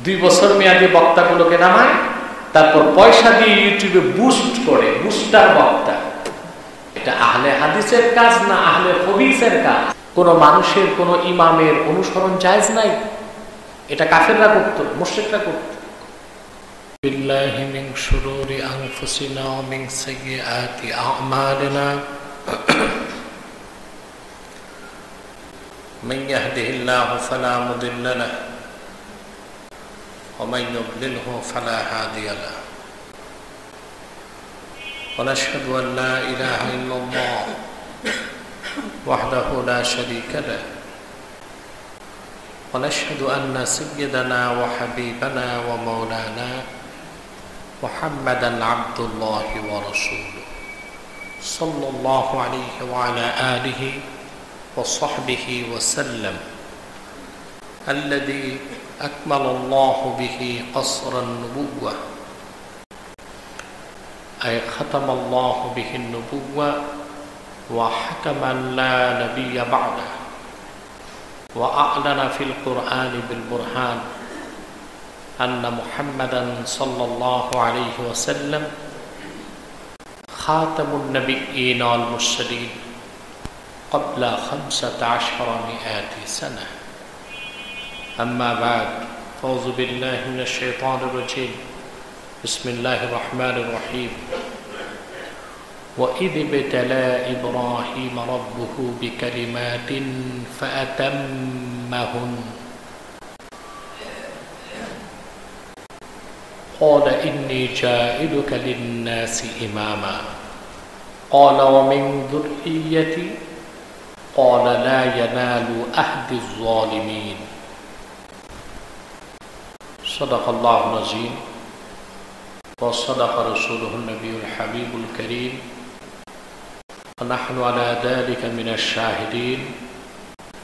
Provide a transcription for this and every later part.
2 বছর মেয়াদী বক্তাগুলোকে নামায়, তারপর পয়সা দিয়ে ইউটিউবে বুস্ট করে, বুস্টার বক্তা। এটা আহলে হাদিসের কাজ না আহলে হদিসের কাজ? কোন মানুষের কোন ইমামের অনুসরণ জায়েজ নাই, এটা কাফেররা করত, মুশরিকরা করত। বিল্লাহি মিন শুরুরি আনফুসিনা ওয়া মিন সাইয়্যাতি আ'মালিনা মান ইয়াহদিহিল্লাহু ফালা মুদিল্লা লাহু ওয়া মান ইউদ্লিলহু ফালা হাদিয়া লাহু ওয়া নাশহাদু আন লা ইলাহা ইল্লাল্লাহ ওয়াহদাহু লা শারীকা লাহু ونشهد أن سيدنا وحبيبنا ومولانا محمدا عبد الله ورسوله صلى الله عليه وعلى آله وصحبه وسلم الذي أكمل الله به قصر النبوة أي ختم الله به النبوة وحكم لا نبي بعده وأعلن في القرآن بالبرهان أن محمدا صلى الله عليه وسلم خاتم النبيين والمرسلين قبل 1500 سنة. أما بعد، أعوذ بالله من الشيطان الرجيم. بسم الله الرحمن الرحيم. وإذ ابتلى إبراهيم ربه بكلمات فأتمهن قال إني جاعلك للناس إماما قال ومن ذريتي قال لا ينال عهد الظالمين. صدق الله العظيم وصدق رسوله النبي الحبيب الكريم ونحن على ذلك من الشاهدين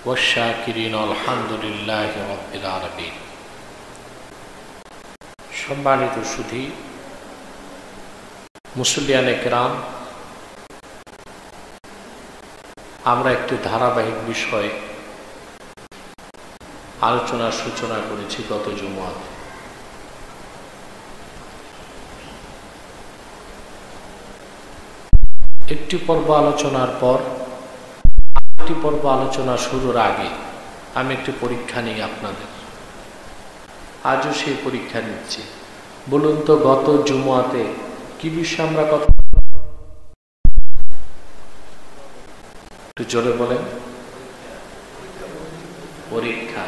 والشاكرين والحمد لله رب العالمين. সম্মানিত সুধী, মুসল্লিয়ানে কেরাম, আমরা একটি ধারাবাহিক বিষয় আলোচনার সূচনা করেছি গত জুমআতে। একটি পর্ব আলোচনার পর আরেকটি পর্ব আলোচনা শুরুর আগে আমি একটি পরীক্ষা নিই আপনাদের। আজও সেই পরীক্ষা নিচ্ছি। বলুন তো, গত জুমআতে কি বিষয়ে আমরা কথা, একটু জোরে বলেন। পরীক্ষা।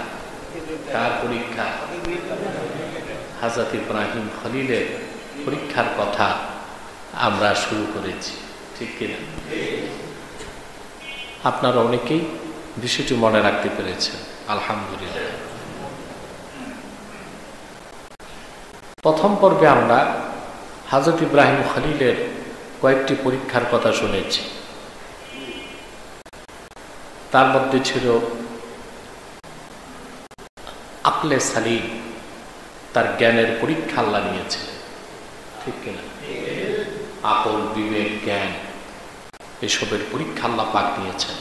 কার পরীক্ষা? হযরত ইব্রাহিম খলিলের পরীক্ষার কথা আমরা শুরু করেছি, ঠিক কিনা? আপনারা অনেকেই বিষয়টি মনে রাখতে পেরেছেন, আলহামদুলিল্লাহ। প্রথম পর্বে আমরা হযরত ইব্রাহিম খলিলের কয়েকটি পরীক্ষার কথা শুনেছি। তার মধ্যে ছিল আকলে সালিম, তার জ্ঞানের পরীক্ষা আল্লাহ নিয়েছে, ঠিক কিনা? আকল, বিবেক, জ্ঞান, এসবের পরীক্ষা আল্লাহ পাক নিয়েছেন।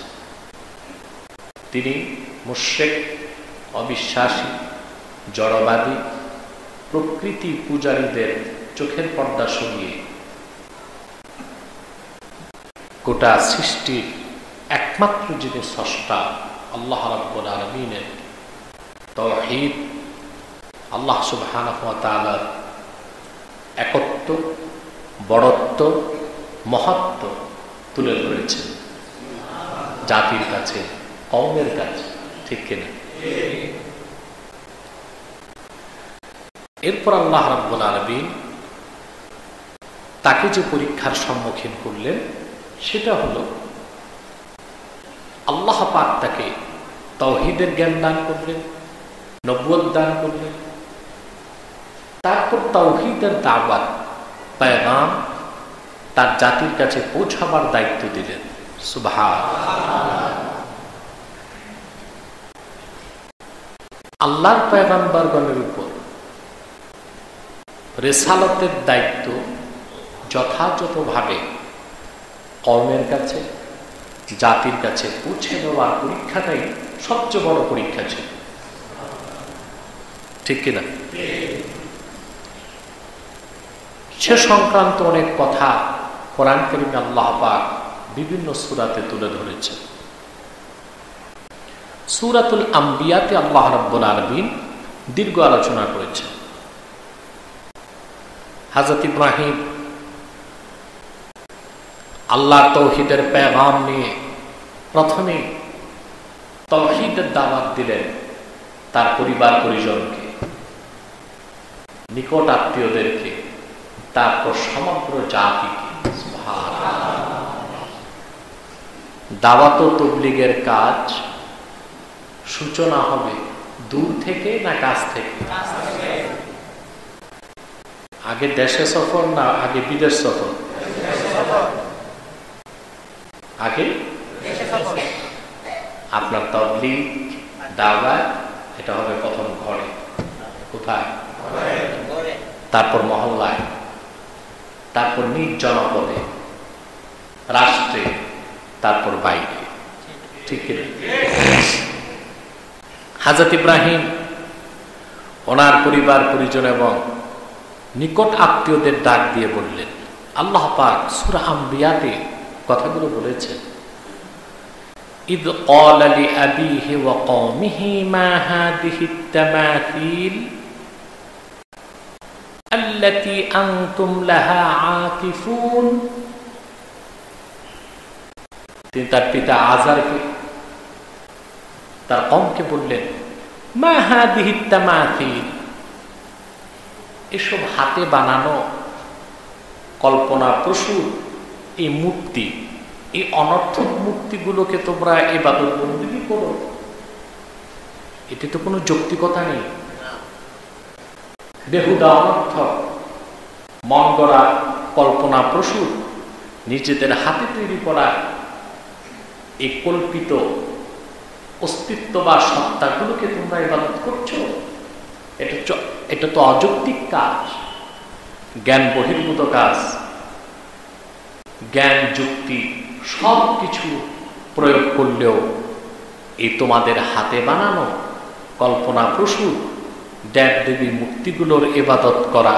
তিনি মুশরিক, অবিশ্বাসী, জড়বাদী, প্রকৃতি পূজারীদের চোখের পর্দা সরিয়ে গোটা সৃষ্টির একমাত্র যিনি স্রষ্টা আল্লাহ রাব্বুল আলামিনের তাওহীদ, আল্লাহ সুবহানাহু ওয়া তাআলার একত্ব, বড়ত্ব, মহত্ব তুলে ধরেছেন জাতির কাছে, কওমের কাছে, ঠিক কিনা? এরপর আল্লাহ রাব্বুল আলামিন তাকে যে পরীক্ষার সম্মুখীন করলেন সেটা হলো আল্লাহ পাক তাকে তাওহীদের জ্ঞান দান করলেন, নবুয়ত দান করলেন। তারপর তাওহীদের দাওয়াত, পেগাম তার জাতির কাছে পৌঁছাবার দায়িত্ব দিলেন। সুবহানাল্লাহ। আল্লাহর পয়গম্বরগণের উপর রিসালাতের দায়িত্ব যথাযথভাবে কওমের কাছে, জাতির কাছে পৌঁছে দেওয়ার পরীক্ষাটাই সবচেয়ে বড় পরীক্ষা ছিল। ঠিক কিনা? সে সংক্রান্ত অনেক কথা কোরআন কারীমে আল্লাহ পাক বিভিন্ন সূরাতে তুলে ধরেছেন। সূরাতুল আম্বিয়াতে আল্লাহ রাব্বুল আলামিন দীর্ঘ আলোচনা করেছেন। হযরত ইব্রাহিম আল্লাহর তৌহিদের পেগাম নিয়ে প্রথমে তাওহীদের দাওয়াত দিলেন তার পরিবার পরিজনকে, নিকট আত্মীয়দেরকে, তারপর সমগ্র জাতিকে। দাওয়াত ও তাবলীগের কাজ সূচনা হবে দূর থেকে না কাছ থেকে? আগে দেশে সফর না আগে বিদেশ সফর? আগে আপনার তাবলীগ দাওয়াত এটা হবে প্রথম ঘরে। কোথায়? তারপর মহল্লায়, তারপর নিজ জনপদে, রাষ্ট্রে, তারপর বাইরে। ঠিক কিনা? হযরত ইব্রাহিম ওনার পরিবার পরিজন এবং নিকট আত্মীয়দের ডাক দিয়ে বললেন, আল্লাহ পাক সূরা আম্বিয়াতে কথাগুলো বলেছেন, ইদ ক্বালা লিআবিহি ওয়া কওমিহি মা হাযিহি আত-তামাথিল আল্লাতী আনতুম লাহা আকিফুন। তিনি তার পিতা আযারকে, তার কওমকে বললেন, মা হাযিহি আত-তামাথিল, এসব হাতে বানানো কল্পনা প্রসূত এই মূর্তি, এই অনর্থক মূর্তিগুলোকে তোমরা ইবাদত বন্দেগী করো, এতে তো কোনো যৌক্তিকতা নেই। বেহুদা অনর্থক মন গড়া কল্পনা প্রসূত নিজেদের হাতে তৈরি করা এই কল্পিত অস্তিত্ব বা সত্তাগুলোকে তোমরা ইবাদত করছো, এটা তো অযৌক্তিক কাজ, জ্ঞান বহির্ভূত কাজ। জ্ঞান যুক্তি সব কিছু প্রয়োগ করলেও এই তোমাদের হাতে বানানো কল্পনা প্রসূত দেব দেবী মূর্তিগুলোর ইবাদত করা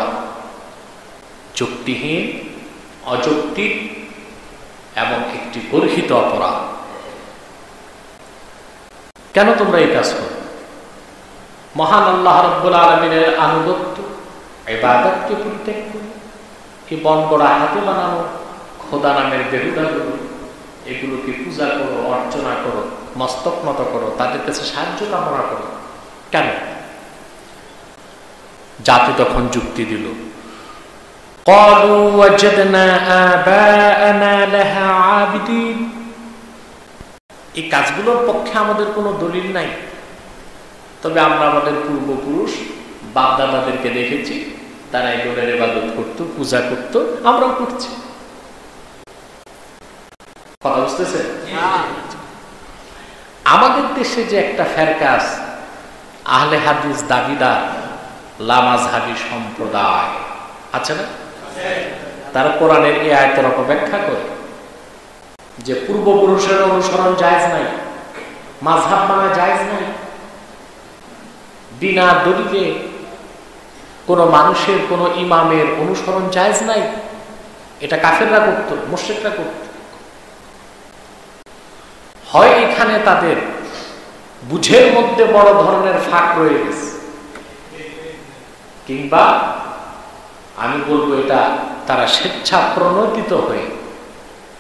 যুক্তিহীন, অযৌক্তিক এবং একটি গর্হিত অপরাধ। কেন তোমরা এই কাজ করো? মহান আল্লাহ রাব্বুল আলামিনের আনুগত্য ইবাদতকে পরিত্যাগ করো, এই বনগড়া হাতে বানানো খোদা নামের বেহুদাগুলো, এগুলোকে পূজা করো, অর্চনা করো, মস্তক নত করো, তাদের কাছে সাহায্য কামনা করো। কেন? জাতি তখন যুক্তি দিল, ক্বালু ওয়াজাদনা আবাআনা লাহা আবিদিন, এই কাজগুলোর পক্ষে আমাদের কোনো দলিল নাই, তবে আমরা আমাদের পূর্বপুরুষ বাপ-দাদাদেরকে দেখেছি তারা এগুলোর ইবাদত করতো, পূজা করতো, আমরাও করছি। কথা বুঝতেছে? আমাদের দেশে যে একটা ফেরকা আছে, আহলে হাদিস দাবিদার লামাযহাবী সম্প্রদায় আছে না, তারা কোরআনের এই আয়াতের অপব্যাখ্যা করে যে পূর্বপুরুষের অনুসরণ জায়েজ নাই, মাযহাব মানা জায়েজ নাই, বিনা দলিলে কোন মানুষের কোন ইমামের অনুসরণ জায়েজ নাই। এটা কাফেররা করত, মুশরিকরা করত। হয় এখানে তাদের বুঝের মধ্যে বড় ধরনের ফাঁক রয়ে গেছে, কিংবা আমি বলবো এটা তারা স্বেচ্ছা প্রণোদিত হয়ে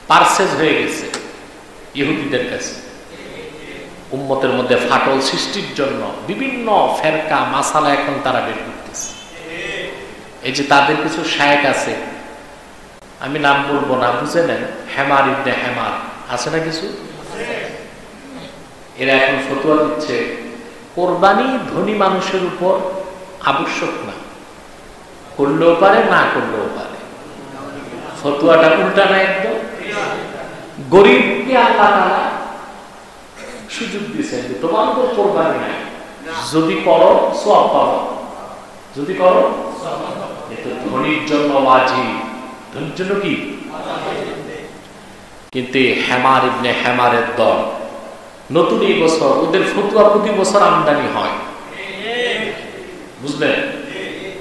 পারসেজ হয়ে গেছে ইহুদিদের কাছে। উম্মতের মধ্যে ফাটল সৃষ্টির জন্য বিভিন্ন ফেরকা মাসালা এখন তারা বের করতেছে। এই যে তাদের কিছু শায়েখ আছে, আমি নাম বলবো না, বুঝে নেন, হেমার ইবনে হেমার আছে না কিছু, এরা এখন ফতোয়া দিচ্ছে কোরবানি ধনী মানুষের উপর আবশ্যক না, করলেও পারে না করলেও পারে। ফতোয়াটা উল্টা না, একদম গরিবকে আল্লাহ তাআলা সুযোগ দিয়েছেন যে তোমার উপর কোরবানি নাই, যদি করো সওয়াব পাবো, যদি করো। এটা ধনীর জন্য ওয়াজিব, ধনীর জন্য কি? কিন্তু হেমার ইবনে হেমারের দল নতুন এই বছর ওদের ফতোয়া প্রতি বছর আমদানি হয়, বুঝলেন?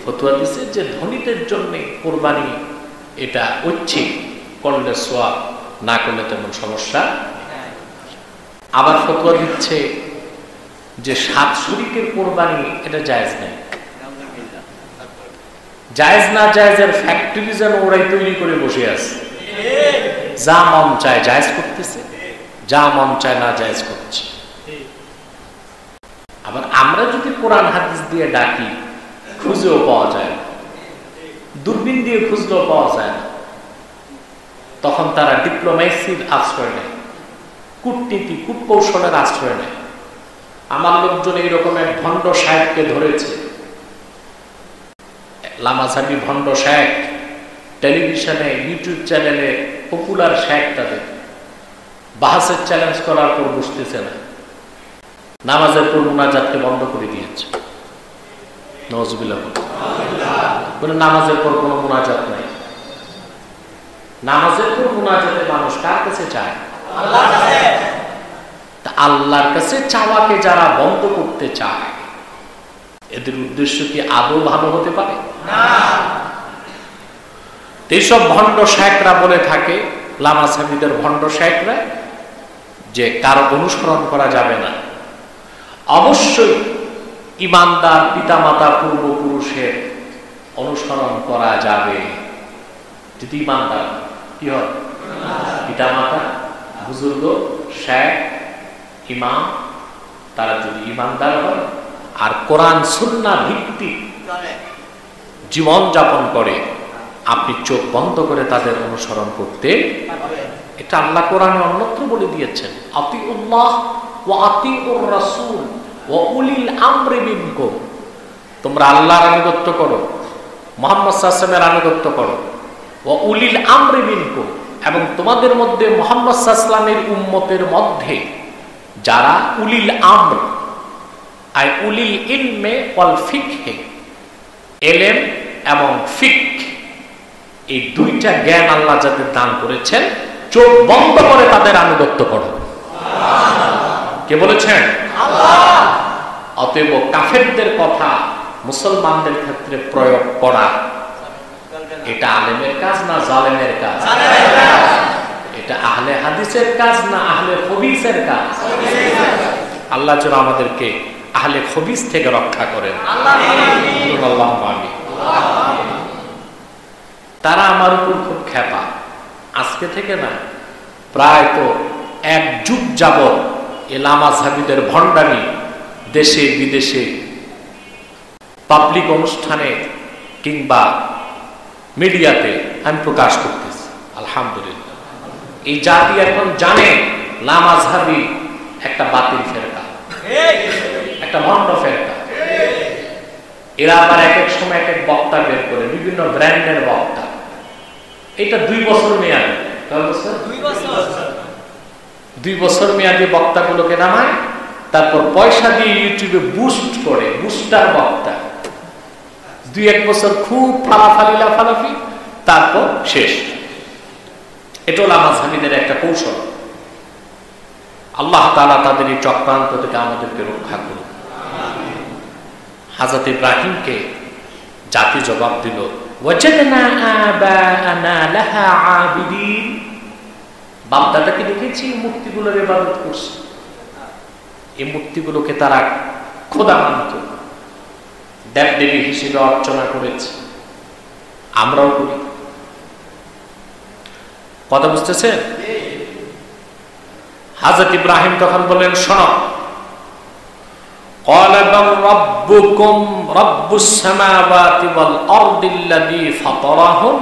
ফতোয়া দিছে যে ধনীদের জন্য কোরবানি এটা ঐচ্ছিক, করলে সোয়াব, না করলে তেমন সমস্যা। আবার ফতোয়া দিচ্ছে যে 7 শরীকের কোরবানি এটা জায়েজ নেই। জায়েজ না জায়েজের ফ্যাক্টরি যেন ওরাই তৈরি করে বসে আছে, যা মন চায় জায়েজ করতেছে, যা মন চায় না জায়েজ করছে। আবার আমরা যদি কোরআন হাদিস দিয়ে ডাকি, খুঁজেও পাওয়া যায় না, দূরবীন দিয়ে খুঁজলেও পাওয়া যায় না। তখন তারা ডিপ্লোমেসির আশ্রয় নেয়, কূটনীতি কূটকৌশলের আশ্রয় নেয়। আমার লোকজন এইরকম এক ভণ্ড সাহেবকে ধরেছে, লামাঝাবি ভণ্ড সাহেব, টেলিভিশনে ইউটিউব চ্যানেলে পপুলার সাহেব, তাদের বাহাসের চ্যালেঞ্জ করার পর বুঝতেছে না, নামাজের পর মুনাজাতকে বন্ধ করে দিয়েছে। নওয়াজুবিল্লাহ বলে নামাজের পর কোনো মুনাজাত নাই। নামাজের পর মুনাজাতে মানুষ কার কাছে চায়? আল্লাহর কাছে। আল্লাহর কাছে চাওয়াকে যারা বন্ধ করতে চায়, এদের উদ্দেশ্য কি আদৌ ভালো হতে পারে? না। এইসব ভণ্ড শেখরা বলে থাকে, লামা সাহেবদের ভণ্ড শেখরা, যে কারো অনুসরণ করা যাবে না, অবশ্যই ইমানদার পিতামাতা পূর্বপুরুষের অনুসরণ করা যাবে। যদি ইমানদার কি হয়, পিতামাতা, বুজুর্গ, শেখ, ইমাম, তারা যদি ইমানদার হয় আর কোরআন সুন্নাহ ভিত্তিক জীবন যাপন করে, আপনি চোখ বন্ধ করে তাদের অনুসরণ করতে, এটা আল্লাহ কোরআনে অন্যত্র বলে দিয়েছেন, আতিউল্লাহ ওয়া আতিউর রাসূল ওয়া উলিল আমরি মিনকুম। তোমরা আল্লাহর আনুগত্য করো, মুহাম্মদ সাল্লাল্লাহু আলাইহি ওয়াসাল্লামের আনুগত্য করো, ওয়া উলিল আমরি মিনকুম, এবং তোমাদের মধ্যে মুহাম্মদ সাল্লাল্লাহু আলাইহি ওয়াসাল্লামের উম্মতের মধ্যে যারা উলিল আমর, আই উলিল ইলমে ওয়াল ফিকহে, ইলম এবং ফিক, এই দুইটা জ্ঞান আল্লাহ যাদের দান করেছেন, চোখ বন্ধ করে তাদের আনুগত্য করো। কে বলেছেন? আল্লাহ। অতএব কাফেরদের কথা মুসলমানদের ক্ষেত্রে প্রয়োগ করা, এটা আলেমের কাজ না জালেমের কাজ? এটা আহলে হাদিসের কাজ না আহলে খবিসের কাজ? আল্লাহ যেন আমাদেরকে আহলে খবিস থেকে রক্ষা করেন। আল্লাহুম্মা আমিন। তারা আমার উপর খুব খেপা, আজকে থেকে না, প্রায় তো 1 যুগ যাবত লামা সাহেবদের ভণ্ডামি দেশে বিদেশে পাবলিক অনুষ্ঠানে কিংবা মিডিয়াতে আমি প্রকাশ করতেছি। আলহামদুলিল্লাহ, এই জাতি এখন জানে লামাযহাবী একটা বাতিল ফেরকা, একটা ভণ্ড ফেরকা। এরা আবার এক এক সময় এক এক বক্তা বের করে, বিভিন্ন ব্র্যান্ডের বক্তা। এটা 2 বছর মেয়াদি, 2 বছর মেয়াদি বক্তাগুলোকে নামায়, তারপর পয়সা দিয়ে ইউটিউবে বুস্ট করে, বুস্টার বক্তা। 2-1 বছর খুব ফালাফালি লাফালাফি, তারপর শেষ। এটা লামাযহাবীদের একটা কৌশল। আল্লাহ তাআলা তাদের এই চক্রান্ত থেকে আমাদেরকে রক্ষা করুন। হযরত ইব্রাহিমকে জাতি জবাব দিল, ওয়াজাদনা আবাআনা লাহা আবিদিন। বাপ দাদাকে দেখেছি মূর্তিগুলোর ইবাদত করছে, এই মূর্তিগুলোকে তারা খোদা মানত, দেবদেবী হিসেবে অর্চনা করেছে, আমরাও করি। কথা বুঝতেছেন? হযরত ইব্রাহিম তখন বললেন, শোনো, ক্বালা বাল রাব্বুকুম রাব্বুস সামাওয়াতি ওয়াল আরদিল্লাযী ফাতারাহুন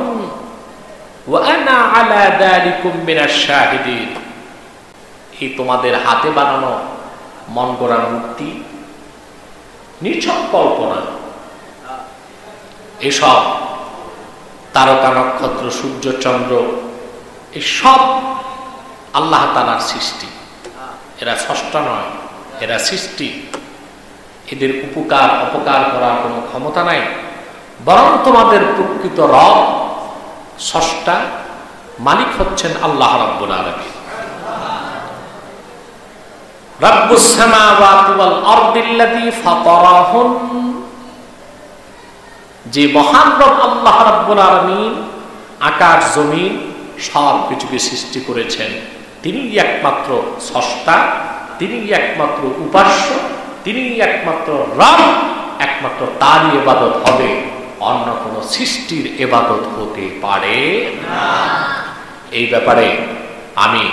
ওয়া আনা আলা যালিকুম মিনাশ শাহিদিন। এই তোমাদের হাতে বানানো মন গড়া মূর্তি, নিছক কল্পনা, এসব তারকা নক্ষত্র সূর্য চন্দ্র এসব আল্লাহ তাআলার সৃষ্টি। এরা স্রষ্টা নয়, এরা সৃষ্টি। এদের উপকার অপকার করার কোনো ক্ষমতা নাই, বরং তোমাদের প্রকৃত রব, স্রষ্টা, মালিক হচ্ছেন আল্লাহ রাব্বুল আলামিন। রাব্বুস সামাওয়াতি ওয়াল আরদিল্লাযী ফাতারাহুন যে মহান রব আল্লাহ রাব্বুল আলামিন আকাশ জমিন সব কিছুকে সৃষ্টি করেছেন, তিনি একমাত্র স্রষ্টা, তিনি একমাত্র উপাস্য, তিনি একমাত্র রব, একমাত্র তারই ইবাদত হবে, অন্য কোনো সৃষ্টির ইবাদত হতে পারে না। এই ব্যাপারে আমি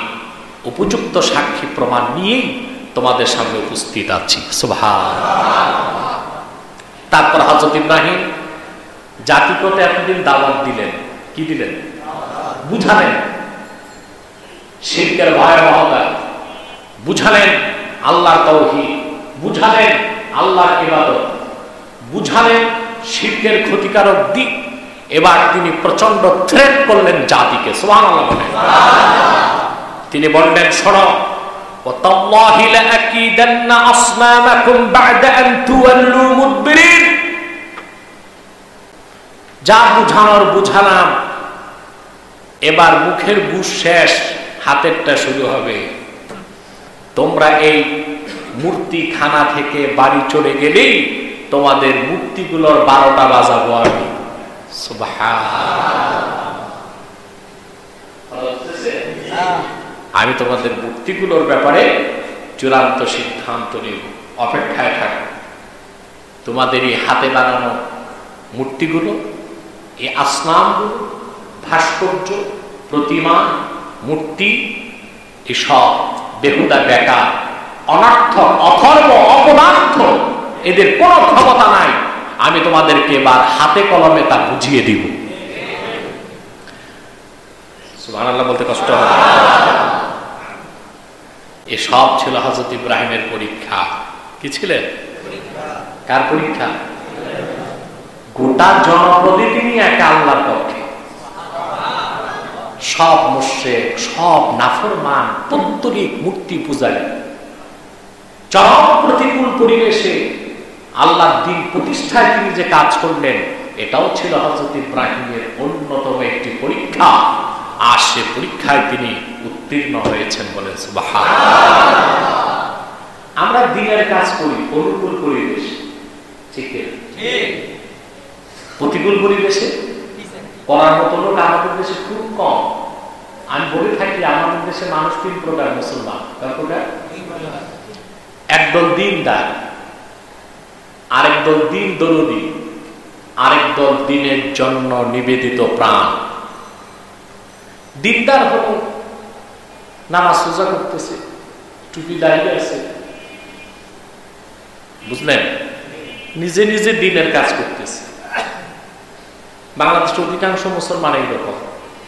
উপযুক্ত সাক্ষী প্রমাণ নিয়েই তোমাদের সামনে উপস্থিত আছি। সুবহানাল্লাহ। তারপর হযরত ইব্রাহিম জাতিকে এতদিন দাওয়াত দিলেন, কি দিলেন? বুঝালেন শিরকের ভয়াবহতা, বুঝালেন আল্লাহর তাওহীদ, বুঝালেন আল্লাহর ইবাদত, বুঝালেন শিরকের ক্ষতিকারক দিক। এবার তিনি প্রচন্ড থ্রেট করলেন জাতিকে। সুবহানাল্লাহ বলেন। তিনি বললেন, শোনো, ওয়াতাল্লাহি লাআকিদান্না আসনামাকুম বা'দা আন তুওয়াল্লু মুদবিরিন। যা বুঝানোর বুঝালাম, এবার মুখের বুঝ শেষ, হাতেরটা শুরু হবে। তোমরা এই মূর্তি খানা থেকে বাড়ি চলে গেলেই তোমাদের মূর্তিগুলোর 12টা বাজাবো আমি। আমি তোমাদের মূর্তিগুলোর ব্যাপারে চূড়ান্ত সিদ্ধান্ত নিব, অপেক্ষায় থাকো। তোমাদের এই হাতে বানানো মূর্তিগুলো, এই আসনামগুলো, ভাস্কর্য, প্রতিমা, মূর্তি, এসব বেহুদা বেকার, অনর্থক, অধর্ম, অপদার্থ, এদের কোনো ক্ষমতা নাই। আমি তোমাদেরকে এবার হাতে কলমে তা বুঝিয়ে দিব। সুবহানাল্লাহ বলতে কষ্ট হয়। এসব ছিল হযরত ইব্রাহিমের পরীক্ষা। কি ছিলেন? কার পরীক্ষা? গোটা জনপদে তিনি একা আল্লাহর পক্ষে। সব মুশরিক, সব নাফরমান, পৌত্তলিক মূর্তি পূজারী, চরম প্রতিকূল পরিবেশে আল্লাহর দ্বীন প্রতিষ্ঠায় তিনি যে কাজ করলেন, এটাও ছিল হযরত ইব্রাহিমের অন্যতম একটি পরীক্ষা। আর সে পরীক্ষায় তিনি উত্তীর্ণ হয়েছেন, বলেন সুবহানাল্লাহ। আমরা দ্বীনের কাজ করি অনুকূল পরিবেশ, ঠিক ঠিক, প্রতিকূল পরিবেশে করার মতো লোক আমাদের দেশে খুব কম। আমি বলে থাকি, আমাদের দেশে মানুষ 3 প্রকার মুসলমান। কয় প্রকার? একদল দ্বীনদার, আরেক দল দ্বীন দরদি, আরেক দল দ্বীনের জন্য নিবেদিত প্রাণ। দ্বীনদার হল নামাজ রোজা করতেছে, টুপি দাঁড়িয়ে আছে, বুঝলেন, নিজে নিজে দ্বীনের কাজ করতেছে। বাংলাদেশের অধিকাংশ মুসলমান এইরকম,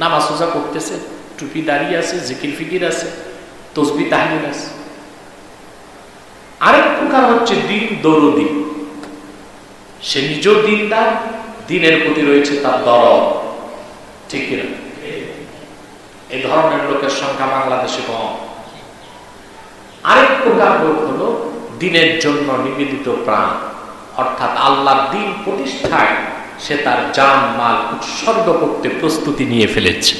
নামাজ রোজা করতেছে, টুপি দাঁড়িয়ে আছে, জিকির ফিকির আছে, তসবিহ তাহলিল আছে। আরেক প্রকার হচ্ছে দ্বীন দরদি, সে নিজেও দ্বীনদার, দ্বীনের প্রতি রয়েছে তার দরদ, ঠিক কিনা? এই ধরনের লোকের সংখ্যা বাংলাদেশে কম। আরেক প্রকার লোক হলো দ্বীনের জন্য নিবেদিত প্রাণ, অর্থাৎ আল্লাহর দ্বীন প্রতিষ্ঠায় সে তার জান মাল উৎসর্গ করতে প্রস্তুতি নিয়ে ফেলেছে।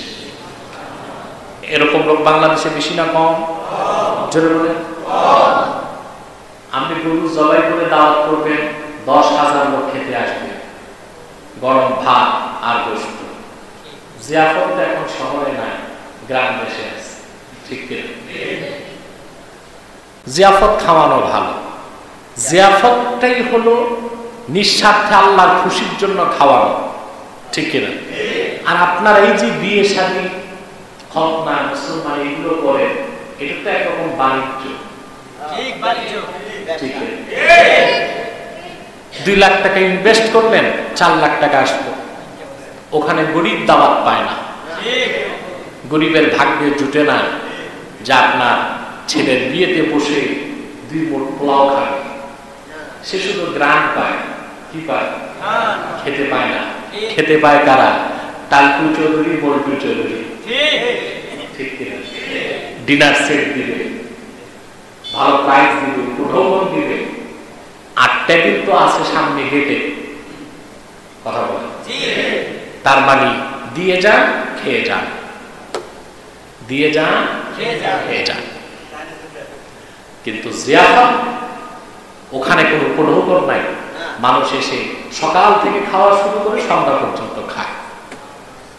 এরকম লোক বাংলাদেশে বেশি না কম? জোরে বলেন। আপনি গরু জবাই করে দাওয়াত করবেন, 10,000 লোক খেতে আসবে, গরম ভাত আর গোশত। জিয়াফত এখন শহরে নাই, গ্রাম দেশে আছে, ঠিক কিনা? জিয়াফত খাওয়ানো ভালো। জিয়াফতটাই হলো নিঃস্বার্থে আল্লাহর খুশির জন্য খাওয়ানো, ঠিক কিনা? আর আপনার এই যে বিয়ে শাদী, খতনা, মুসলমান এগুলো করেন, এটা তো একরকম বাণিজ্য, ঠিক বাণিজ্য, ঠিক। 2 লাখ টাকা ইনভেস্ট করলেন, 4 লাখ টাকা আসলো। ওখানে গরিব দাওয়াত পায় না, গরিবের ভাগ্যে জুটে না যে আপনার ছেলের বিয়েতে বসে 2 মুঠ পোলাও খাবে। সে শুধু গ্রান্ট পায়, কি পায়? খেতে পায় না। খেতে পায় কারা? টালটু চৌধুরী, বল্টু চৌধুরী, ঠিক কিনা? ডিনার সেট দিবে, ভালো প্রাইজ দিবে, প্রলোভন দিবে, আর টেবিল তো আছে সামনে গেটে, কথা বলে। তার মানে দিয়ে যান, খেয়ে যান, দিয়ে যান, খেয়ে যান। কিন্তু জিয়াফত ওখানে কোনো প্রলোভন নাই, মানুষ এসে সকাল থেকে খাওয়া শুরু করে সন্ধ্যা পর্যন্ত খায়।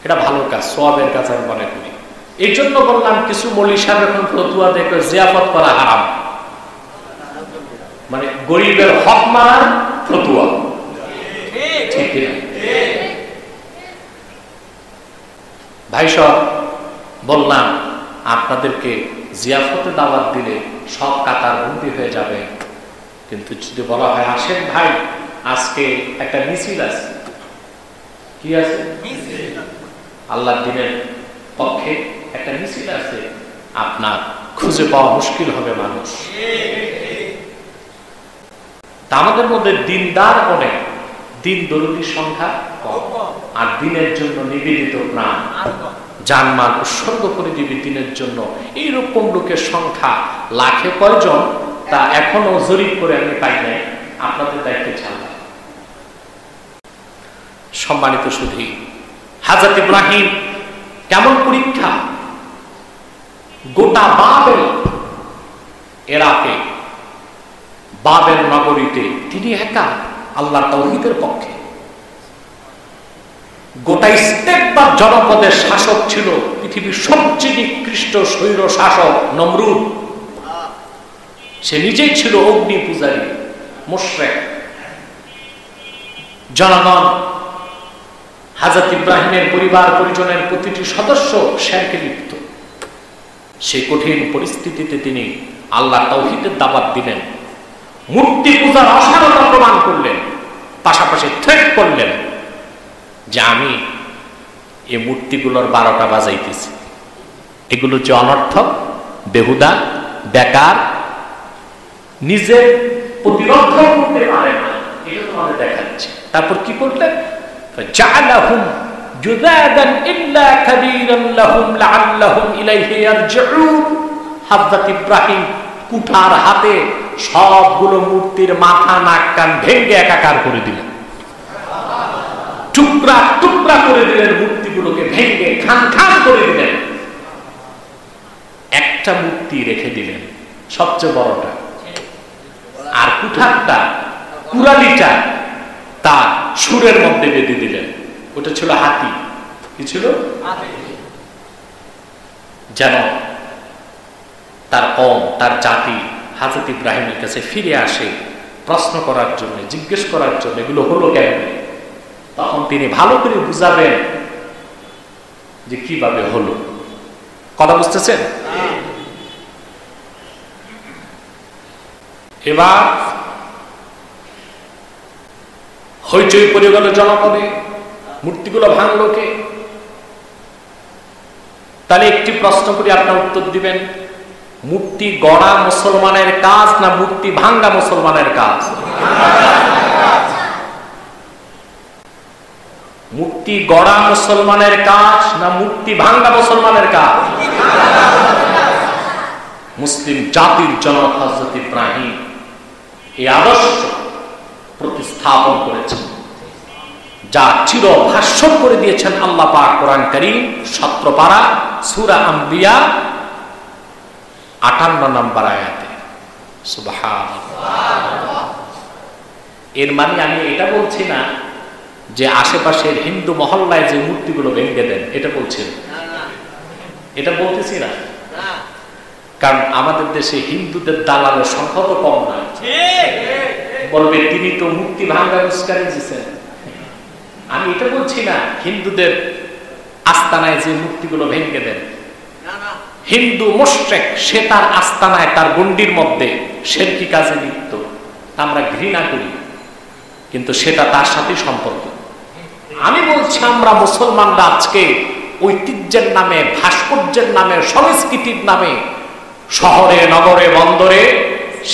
এটা ভালো কাজ, সওয়াবের কাজ আমি মনে করি। এই জন্য বললাম কিছু মৌলভী সাহেব এখন ফতোয়া দেখে জিয়াফত করা হারাম, মানে গরিবের হক মারার ফতোয়া। ঠিক না ভাই সব? বললাম আপনাদেরকে জিয়াফতে দাওয়াত দিলে সব কাতার বন্দী হয়ে যাবে, কিন্তু যদি বলা হয় আসেন ভাই আজকে একটা মিছিল আছে, কি আছে? আল্লাহর দ্বীনের পক্ষে একটা মিছিল আছে, আপনার খুঁজে পাওয়া মুশকিল হবে মানুষ। তা আমাদের মধ্যে দিনদার অনেক, দিন দরুদির সংখ্যা কম, আর দিনের জন্য নিবেদিত প্রাণ জানমাল উৎসর্গ করে দিবে দিনের জন্য এইরকম লোকের সংখ্যা লাখে কয়জন তা এখনো জরিপ করে আমি পাই নাই, আপনাদের দায়িত্বে ছাড়লাম। সম্মানিত সুধী, হযরত ইব্রাহিম কেমন পরীক্ষা! গোটা বাবেল এরাকে, বাবেল নগরীতে তিনি একা আল্লাহর তাওহীদের পক্ষে। গোটা ইস্তেকবার জনপদের শাসক ছিল পৃথিবীর সবচেয়ে নিকৃষ্ট স্বৈর শাসক নমরুদ। সে নিজেই ছিল অগ্নি পূজারী, মুশরিক। জনগণ হযরত ইব্রাহিমের পরিবার পরিজনের প্রতিটি সদস্য শিরকে লিপ্ত। সেই কঠিন পরিস্থিতিতে তিনি আল্লাহর তাওহীদের দাওয়াত দিলেন, মূর্তি পূজার অসারতা প্রমাণ করলেন, পাশাপাশি থ্রেট করলেন যে আমি এই মূর্তিগুলোর 12টা বাজাইতেছি, এগুলো যে অনর্থক, বেহুদা, বেকার, নিজের প্রতিরোধ করতে পারে না, এটা তোমাদের দেখাচ্ছি। তারপর কি করলেন? জাআলাহুম জুযাদান ইল্লা কাবীরান লাহুম লাআল্লাহুম ইলাইহি ইয়ারজিউন। হযরত ইব্রাহিম কুঠার হাতে সবগুলো মূর্তির মাথা নাক কান ভেঙে একাকার করে দিলেন, টুকরা টুকরা করে দিলেন, মূর্তিগুলোকে ভেঙে খান খান করে দিলেন। একটা মূর্তি রেখে দিলেন, সবচেয়ে বড়টা, আর কুঠারটা কুড়ালিটা তার সুরের মধ্যে বেঁধে দিলেন। ওটা ছিল হাতি। কি ছিল? যেন তার কওম, তার জাতি হযরত ইব্রাহিমের কাছে ফিরে আসে প্রশ্ন করার জন্য, জিজ্ঞেস করার জন্য এগুলো হলো কেন। তখন তিনি ভালো করে বুঝাবেন যে কিভাবে হলো। কথা বুঝতেছেন? এবার হইচই পড়ে গেল জনপদে, মূর্তিগুলো ভাঙলো কে? তাহলে একটি প্রশ্ন করে আপনার উত্তর দিবেন, মূর্তি গড়া মুসলমানের কাজ না মূর্তি ভাঙ্গা মুসলমানের কাজ? মূর্তি গড়া মুসলমানের কাজ না মূর্তি ভাঙ্গা মুসলমানের কাজ? মুসলিম জাতির জনক হযরত ইব্রাহিম এই আদর্শ প্রতিস্থাপন করেছেন, যা চির ভাষ্য করে দিয়েছেন আল্লাহ পাক কোরআন কারীম 17 পারা সূরা আম্বিয়া 58 নম্বর আয়াতে। সুবহানাল্লাহ। এর মানে আমি এটা বলছি না যে আশেপাশের হিন্দু মহল্লায় যে মূর্তিগুলো ভেঙে দেন, এটা বলছি না, এটা বলতেছি না। কারণ আমাদের দেশে হিন্দুদের দালালের সংখ্যা তো কম না। বলবে তিনি তো মূর্তি ভাঙ্গা উস্কানি দিয়েছেন। আমি এটা বলছি না হিন্দুদের আস্তানায় যে মূর্তিগুলো ভেঙে দেন। হিন্দু মুশরিক সে তার আস্তানায়, তার গণ্ডির মধ্যে শিরকি কাজে লিপ্ত, আমরা ঘৃণা করি, কিন্তু সেটা তার সাথে সম্পর্ক। আমি বলছি আমরা মুসলমানরা আজকে ঐতিহ্যের নামে, ভাস্কর্যের নামে, সংস্কৃতির নামে শহরে নগরে বন্দরে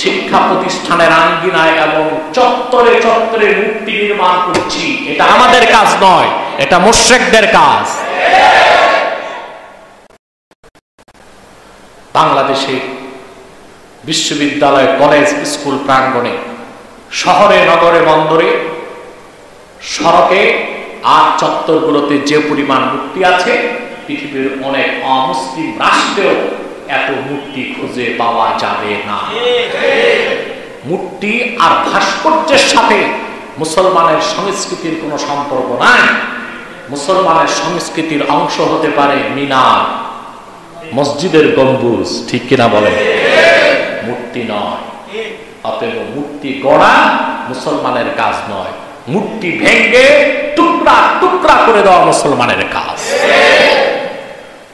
শিক্ষা প্রতিষ্ঠানের আঙ্গিনায় এবং চত্বরে চত্বরে মূর্তি নির্মাণ করছি। এটা আমাদের কাজ নয়, এটা মুশরিকদের কাজ। বাংলাদেশে বিশ্ববিদ্যালয়, কলেজ, স্কুল প্রাঙ্গণে, শহরে নগরে বন্দরে, সড়কে আর চত্বরগুলোতে যে পরিমাণ মূর্তি আছে, পৃথিবীর অনেক অমুসলিম রাষ্ট্রেও এত মূর্তি খুঁজে পাওয়া যাবে না। মূর্তি আর ভাস্কর্যের সাথে মুসলমানের সংস্কৃতির কোনো সম্পর্ক নাই। মুসলমানের সংস্কৃতির অংশ হতে পারে মিনার, মসজিদের গম্বুজ, ঠিক কিনা বলেন? মূর্তি নয়। অতএব মূর্তি গড়া মুসলমানের কাজ নয়, মূর্তি ভেঙ্গে টুকরা টুকরা করে দেওয়া মুসলমানের কাজ।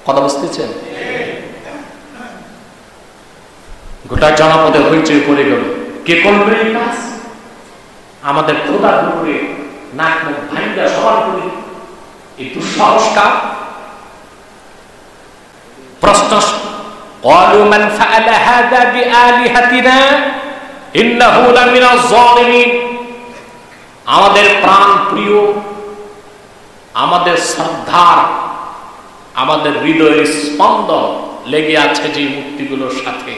কথা বুঝতেছেন? গোটা জনপদে হইচই পড়ে গেল, কে করবে এই কাজ? আমাদের খোদার উপরে নাক মুখ ভাঙ্গা সবার করে এই দুঃসাহস কাজ। প্রশ্ন, قالوا من فعل هذا بآلهتنا إنه لمن الظالمين। আমাদের প্রাণ প্রিয়, আমাদের শ্রদ্ধার, আমাদের হৃদয়ের স্পন্দন লেগে আছে যে মূর্তিগুলোর সাথে,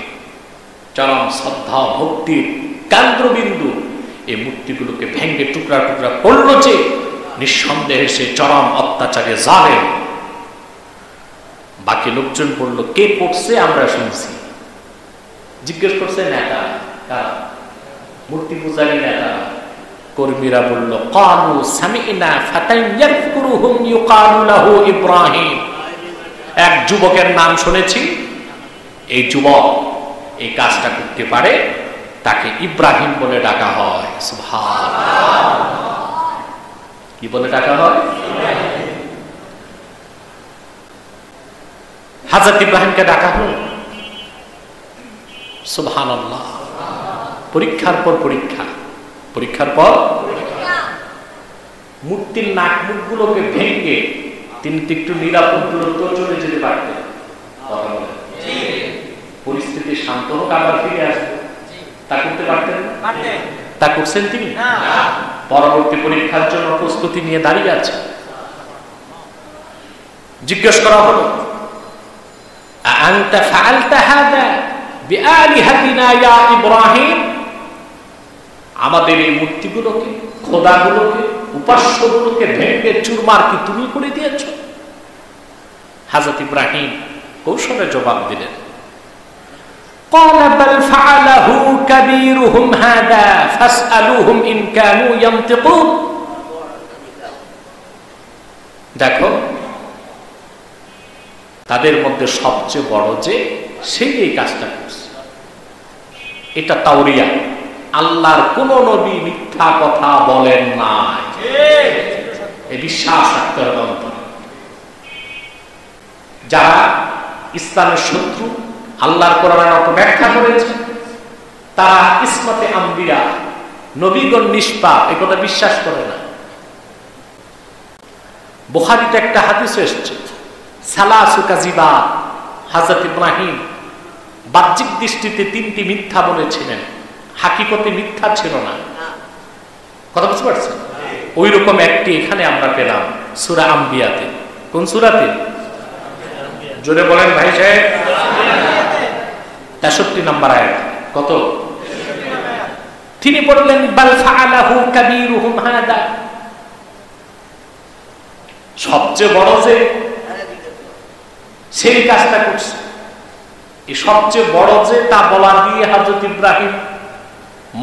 চরম শ্রদ্ধা ভক্তির কেন্দ্রবিন্দু, এই মূর্তিগুলোকে ভেঙ্গে টুকরা টুকরা করলো যে, নিঃসন্দেহে সে চরম অত্যাচারে জালেম। বাকি লোকজন বলল, কে করছে? আমরা শুনছি। জিজ্ঞেস করছে নেতা কারা? মূর্তি পূজারী নেতা। কর্মীরা বলল, ক্বালু সামি'না ফাতান ইয়াযকুরুহুম ইউকালু লাহু ইব্রাহিম। এক যুবকের নাম শুনেছি, এই যুবক এই কাজটা করতে পারে, তাকে ইব্রাহিম বলে ডাকা হয়। সুবহানাল্লাহ। কি বলে ডাকা হয়? হযরত ইব্রাহিমকে ডাকা হলো। সুবহানাল্লাহ। পরীক্ষার পর পরীক্ষা, পরীক্ষার পর মূর্তির নাক মুখগুলোকে ভেঙে তিনি একটু নিরাপদ দূরত্ব চলে যেতে পারতেন। পরিস্থিতি শান্ত হোক, আবার ফিরে আসবে, তা করতে পারতেন না? তা করছেন তিনি? পরবর্তী পরীক্ষার জন্য প্রস্তুতি নিয়ে দাঁড়িয়ে আছে। জিজ্ঞেস করা হলো, আনতা ফাআলতা হাদা বিআলিহাতিনা ইয়া ইব্রাহিম। আমাদের এই মূর্তিগুলোকে, খোদাগুলোকে, উপাস্যগুলোকে ভেঙে চুরমার কি তুমি করে দিয়েছ? হযরত ইব্রাহিম কৌশলে জবাব দিলেন, ক্বালা বাল ফাআলাহু কাবীরুহুম হাদা ফাসআলুহুম ইন কানু ইয়ানতিকুন। দেখো, তাদের মধ্যে সবচেয়ে বড় যে, সেই এই কাজটা করছে। এটা তাওরিয়া, আল্লাহর কোন নবী মিথ্যা কথা বলেন নাই, এই বিশ্বাস রাখতে হবে অন্তরে। যারা ইসলামের শত্রু, আল্লাহর কোরআনের অপব্যাখ্যা করেছে, তারা ইসমতে আম্বিয়া, নবীগণ নিষ্পাপ, এই কথা বিশ্বাস করে না। বুখারীতে একটা হাদিস এসেছে, সালাসু কাযিবাত। হযরত ইব্রাহিম বাহ্যিক দৃষ্টিতে তিনটি মিথ্যা বলেছিলেন, হাকিকতে মিথ্যা ছিল না। কথা বুঝতে পারছেন? ওই রকম একটি এখানে আমরা পেলাম সূরা আম্বিয়াতে। কোন সূরাতে? জোরে বলেন ভাই সাহেব। 63 নম্বর আয়াত। কত? তিনি বললেন, বাল ফাআলাহু কাবীরুহুম হাদা। সবচেয়ে বড় যে, সেই কাজটা করছে। এই সবচেয়ে বড় যে, তা বলা দিয়ে হযরত ইব্রাহিম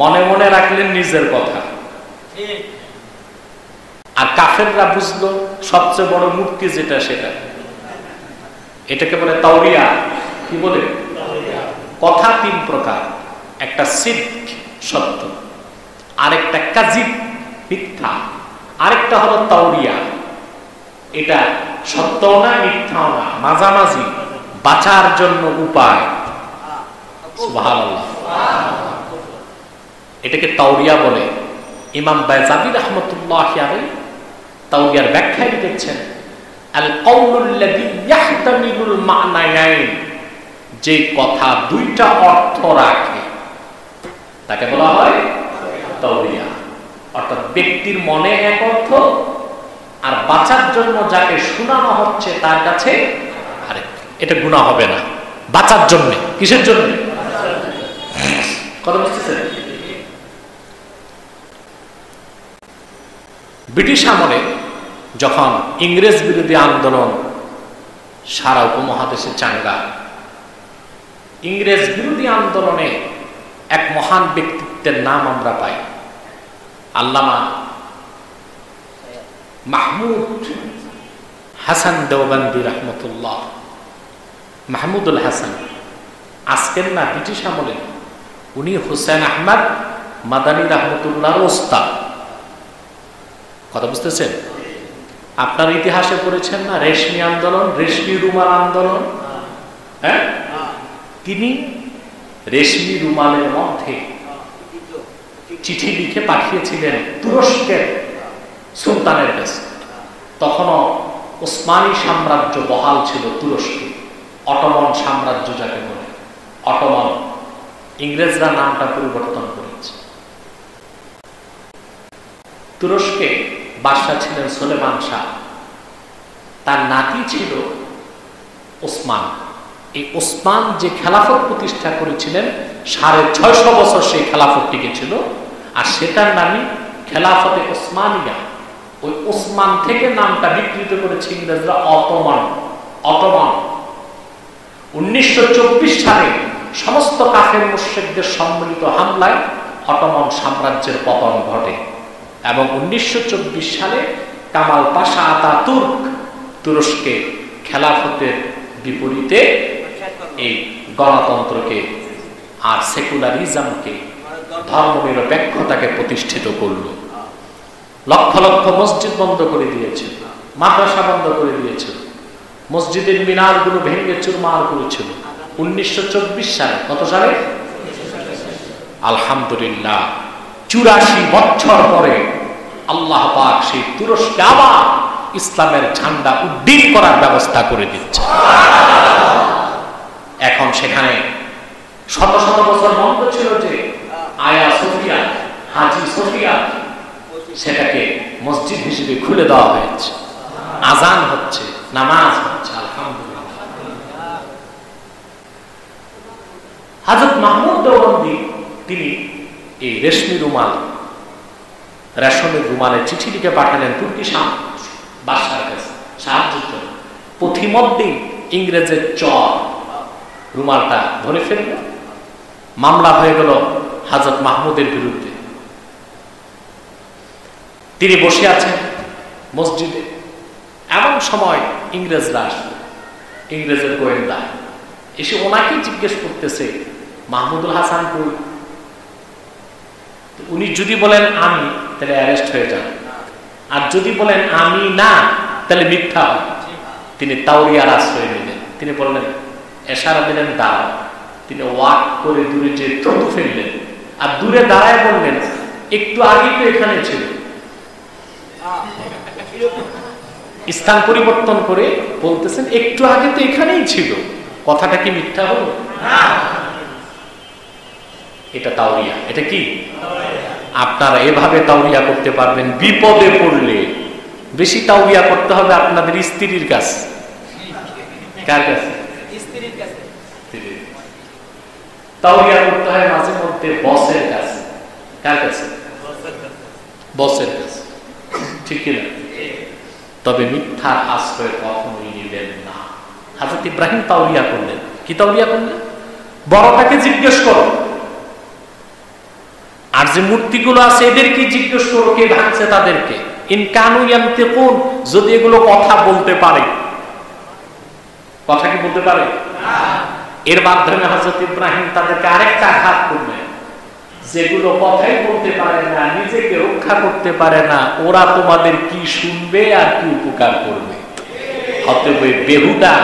মনে মনে রাখলেন নিজের কথা, আর কাফেররা বুঝলো সবচেয়ে বড় মূর্তি যেটা সেটা। এটাকে বলে তাওরিয়া। কি বলে? কথা তিন প্রকার, একটা সিদ্ক, সত্য, আরেকটা কাযিব, মিথ্যা, আরেকটা হলো তাওরিয়া। এটা সত্যও না, মিথ্যাও না, মাঝামাঝি, বাঁচার জন্য উপায়। সুবহানাল্লাহ। এটাকে তাওরিয়া বলে। ইমাম বায়জাবি রাহমাতুল্লাহি আলাইহি তাওরিয়ার ব্যাখ্যায় লিখেছেন, আল কাউলুল্লাযী ইয়াহতামিলুল মা'নায়াইন, যে কথা দুইটা অর্থ রাখে তাকে বলা হয় তাওরিয়া। অর্থাৎ ব্যক্তির মনে এক অর্থ, আর বাঁচার জন্য যাকে শোনানো হচ্ছে তার কাছে আরেক। এটা গুনাহ হবে না, বাঁচার জন্য। কিসের জন্য? কথা বুঝতেছেন? ব্রিটিশ আমলে যখন ইংরেজ বিরোধী আন্দোলন সারা উপমহাদেশে চাঙ্গা, ইংরেজ বিরোধী আন্দোলনে এক মহান ব্যক্তিত্বের নাম আমরা পাই, আল্লামা মাহমুদ হাসান দেওবন্দি রহমতুল্লাহ, মাহমুদুল হাসান, আজকের না, ব্রিটিশ আমলে, উনি হুসেন আহমদ মাদানী রহমতুল্লাহর ওস্তাদ। কথা বুঝতেছেন? আপনার ইতিহাসে পড়েছেন না রেশমি আন্দোলন, রেশমি রুমাল আন্দোলন? হ্যাঁ, তিনি রেশমি রুমালের মধ্যে চিঠি লিখে পাঠিয়েছিলেন তুরস্কের সুলতানের কাছে। তখনও ওসমানী সাম্রাজ্য বহাল ছিল তুরস্কে, অটোমান সাম্রাজ্য যাকে বলে, অটোমান। ইংরেজরা নামটা পরিবর্তন করেছে। তুরস্কে বাদশা ছিলেন সুলেমান শাহ, তার নাতি ছিল ওসমান। এই ওসমান যে খেলাফত প্রতিষ্ঠা করেছিলেন 650 বছর সেই খেলাফত টিকেছিল, আর সেটার নামই খেলাফতে ওসমানিয়া। ওই ওসমান থেকে নামটা বিকৃত করেছে ইংরেজরা অটোমান। অটোমান 1924 সালে সমস্ত কাফের মুশরিকদের সম্মিলিত হামলায় অটোমান সাম্রাজ্যের পতন ঘটে এবং 1924 সালে কামাল পাশা আতাতুর্ক তুরস্কে খেলাফতের বিপরীতে এই গণতন্ত্রকে আর সেকুলারিজমকে, ধর্মনিরপেক্ষতাকে প্রতিষ্ঠিত করল। লক্ষ লক্ষ মসজিদ বন্ধ করে দিয়েছিল, মাদ্রাসা বন্ধ করে দিয়েছিল, মসজিদের মিনারগুলো ভেঙে চুরমার করেছিল। 1924 সালে, কত সালে? আলহামদুলিল্লাহ 84 বছর পরে আল্লাহ পাক সেই তুরস্কে আবার ইসলামের ঝান্ডা উড্ডীন করার ব্যবস্থা করে দিচ্ছে। এখন সেখানে শত শত বছর বন্ধ ছিল যে আয়া সোফিয়া, হাজি সোফিয়া, সেটাকে মসজিদ হিসেবে খুলে দেওয়া হয়েছে। আজান হচ্ছে, নামাজ হচ্ছে, আলহামদুলিল্লাহ। হযরত মাহমুদ দেওবন্দি তিনি এই রেশমি রুমাল, রেশমের রুমালে চিঠি লিখে পাঠালেন তুর্কি বাদশার কাছে সাহায্যের জন্য। পথিমধ্যেই ইংরেজের চর রুমালটা ধরে ফেলল, মামলা হয়ে গেল হযরত মাহমুদের বিরুদ্ধে। তিনি বসে আছেন মসজিদে, এমন সময় ইংরেজরা আসলো, ইংরেজের গোয়েন্দা এসে ওনাকে জিজ্ঞেস করতেছে মাহমুদুল হাসান কই? উনি যদি বলেন আমি, তাহলে অ্যারেস্ট হয়ে যান, আর যদি বলেন আমি না, তাহলে মিথ্যা হয়। তিনি তাওরিয়ার আশ্রয় নিলেন। তিনি বললেন, এশারা দিলেন দাঁড়াও। তিনি ওয়াক করে দূরে যে থুতু ফেললেন, আর দূরে দাঁড়ায় বললেন একটু আগে তো এখানে ছিল। স্থান পরিবর্তন করে বলতেছেন একটু আগে তো এখানেই ছিল। কথাটা কি মিথ্যা হলো? এটা তাওরিয়া। এটা কি? আপনারা এভাবে তাওরিয়া করতে পারবেন বিপদে পড়লে। বেশি তাওরিয়া করতে হবে আপনাদের স্ত্রীর কাছে। কার কাছে? স্ত্রীর কাছে। তাওরিয়া করতে হয় মাঝে মধ্যে বসের কাছে। কার কাছে? বসের কাছে। ঠিক না? তবে মিথ্যার আশ্রয় কখনোই নিলেন না। হযরত ইব্রাহিম তাওরিয়া করলেন। কি তাওরিয়া করলেন? বড়টাকে জিজ্ঞেস করো, আর যে মূর্তিগুলো আছে এদেরকে জিজ্ঞেস করো কে ভাঙছে তাদেরকে। ইন কানু ইয়ান্তিকুন, যদি এগুলো কথা বলতে পারে। কথা কি বলতে পারে? এর মাধ্যমে হযরত ইব্রাহিম তাদেরকে আরেকটা আঘাত করলেন, যেগুলো কথাই বলতে পারে না, নিজেকে রক্ষা করতে পারে না, ওরা তোমাদের কি শুনবে আর কি উপকার করবে? অতএব বেহুদা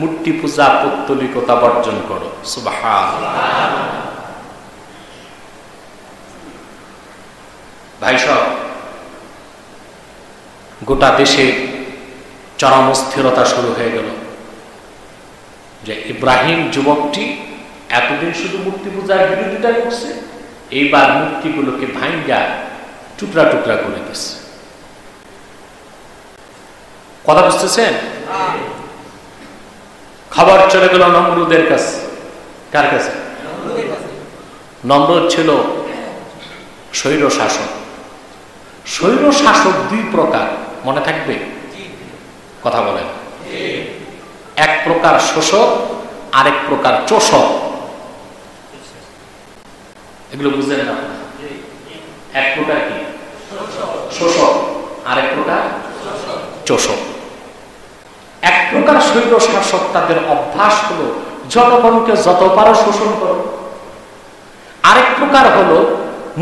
মূর্তি পূজা পৌত্তলিকতা বর্জন করো। সুবহানাল্লাহ। ভাই সব, গোটা দেশে চরম অস্থিরতা শুরু হয়ে গেল যে ইব্রাহিম যুবকটি এতদিন শুধু মূর্তি পূজার বিরোধিতা করছে, এইবার মূর্তিগুলোকে ভাঙ্গা টুকরা টুকরা করে দিচ্ছে। কথা বুঝতেছেন? খবর চলে গেল নমরুদের কাছে। কার কাছে? নমরুদ ছিল স্বৈর শাসক। স্বৈর শাসক দুই প্রকার, মনে থাকবে? কথা বলেন। এক প্রকার শোষক, আরেক প্রকার চোষক। এগুলো বুঝলেন না? এক প্রকার কি? শোষক, আরেক প্রকার চোষক। এক প্রকার স্বৈর শাসক, তাদের অভ্যাস হলো জনগণকে যত পারো শোষণ করো। আরেক প্রকার হলো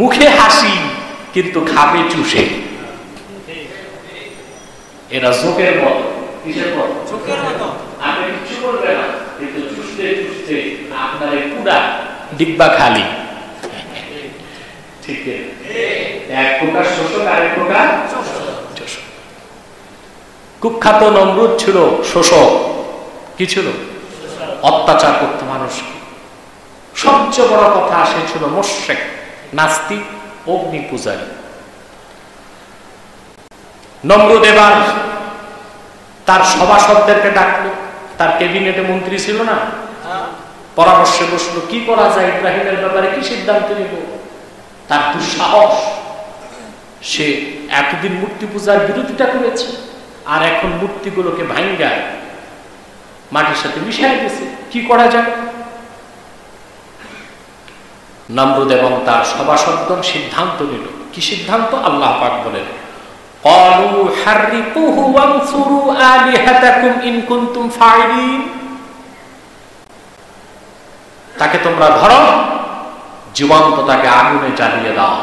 মুখে হাসি কিন্তু খাবে চুষে। এরা জোকের মত। কিসের মত? আপনি কিছু করবে না, কিন্তু চুষতে চুষতে আপনার এই পুরা ডিব্বা খালি। ঠিক এক প্রকার শোষক, আরেক প্রকার চোষক। কুখ্যাত নমরুদ ছিল শোষক। কি ছিল? অত্যাচার করতে মানুষকে। সবচেয়ে বড় কথা, সে ছিল মুশরিক, নাস্তিক, অগ্নি পূজারী। নমরুদ এবার তার সভাসদদেরকে ডাকলো। তার ক্যাবিনেটে মন্ত্রী ছিল না, পরামর্শে বসলো কি করা যায়, ইব্রাহিমের ব্যাপারে কি সিদ্ধান্ত নিব। তার দুঃসাহস, সে এতদিন মূর্তি পূজার বিরোধিতা করেছে, আর এখন মূর্তিগুলোকে ভাঙ্গা মাটির সাথে মিশাই গেছে, কি করা যায়। নমরুদ এবং তার সভাসদগণ সিদ্ধান্ত নিল। কি সিদ্ধান্ত? আল্লাহ পাক বলেন, ক্বালু হাররিকুহু ওয়ানসুরু আলিহাতাকুম ইন কুনতুম ফাইলিন। তাকে তোমরা ধরো, জীবন্ত তাকে আগুনে জ্বালিয়ে দাও,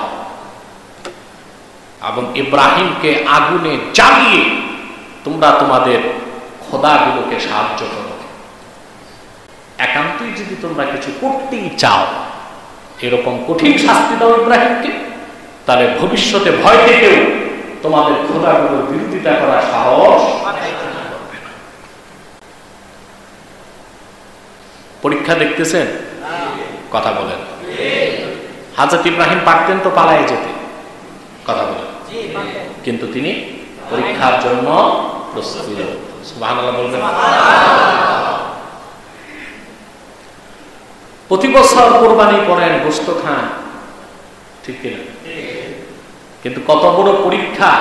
এবং ইব্রাহিমকে আগুনে জ্বালিয়ে তোমরা তোমাদের খোদাগুলোকে সাহায্য করো। একান্তই যদি তোমরা কিছু করতেই চাও, এরকম কঠিন শাস্তি দাও ইব্রাহিমকে, তাহলে ভবিষ্যতে ভয় থেকেও তোমাদের খোদাগুলোর বিরোধিতা করার সাহস করবে না। পরীক্ষা দেখতেছেন? কথা বলেন। হযরত ইব্রাহিম পারতেন তো পালায়ে যেতে, কথা বলেন, কিন্তু তিনি পরীক্ষার জন্য প্রস্তুত। সুবহানাল্লাহ বলবেন। প্রতি বছর কোরবানি করেন, গোশত খান, ঠিক কিনা? কিন্তু কত বড় পরীক্ষা,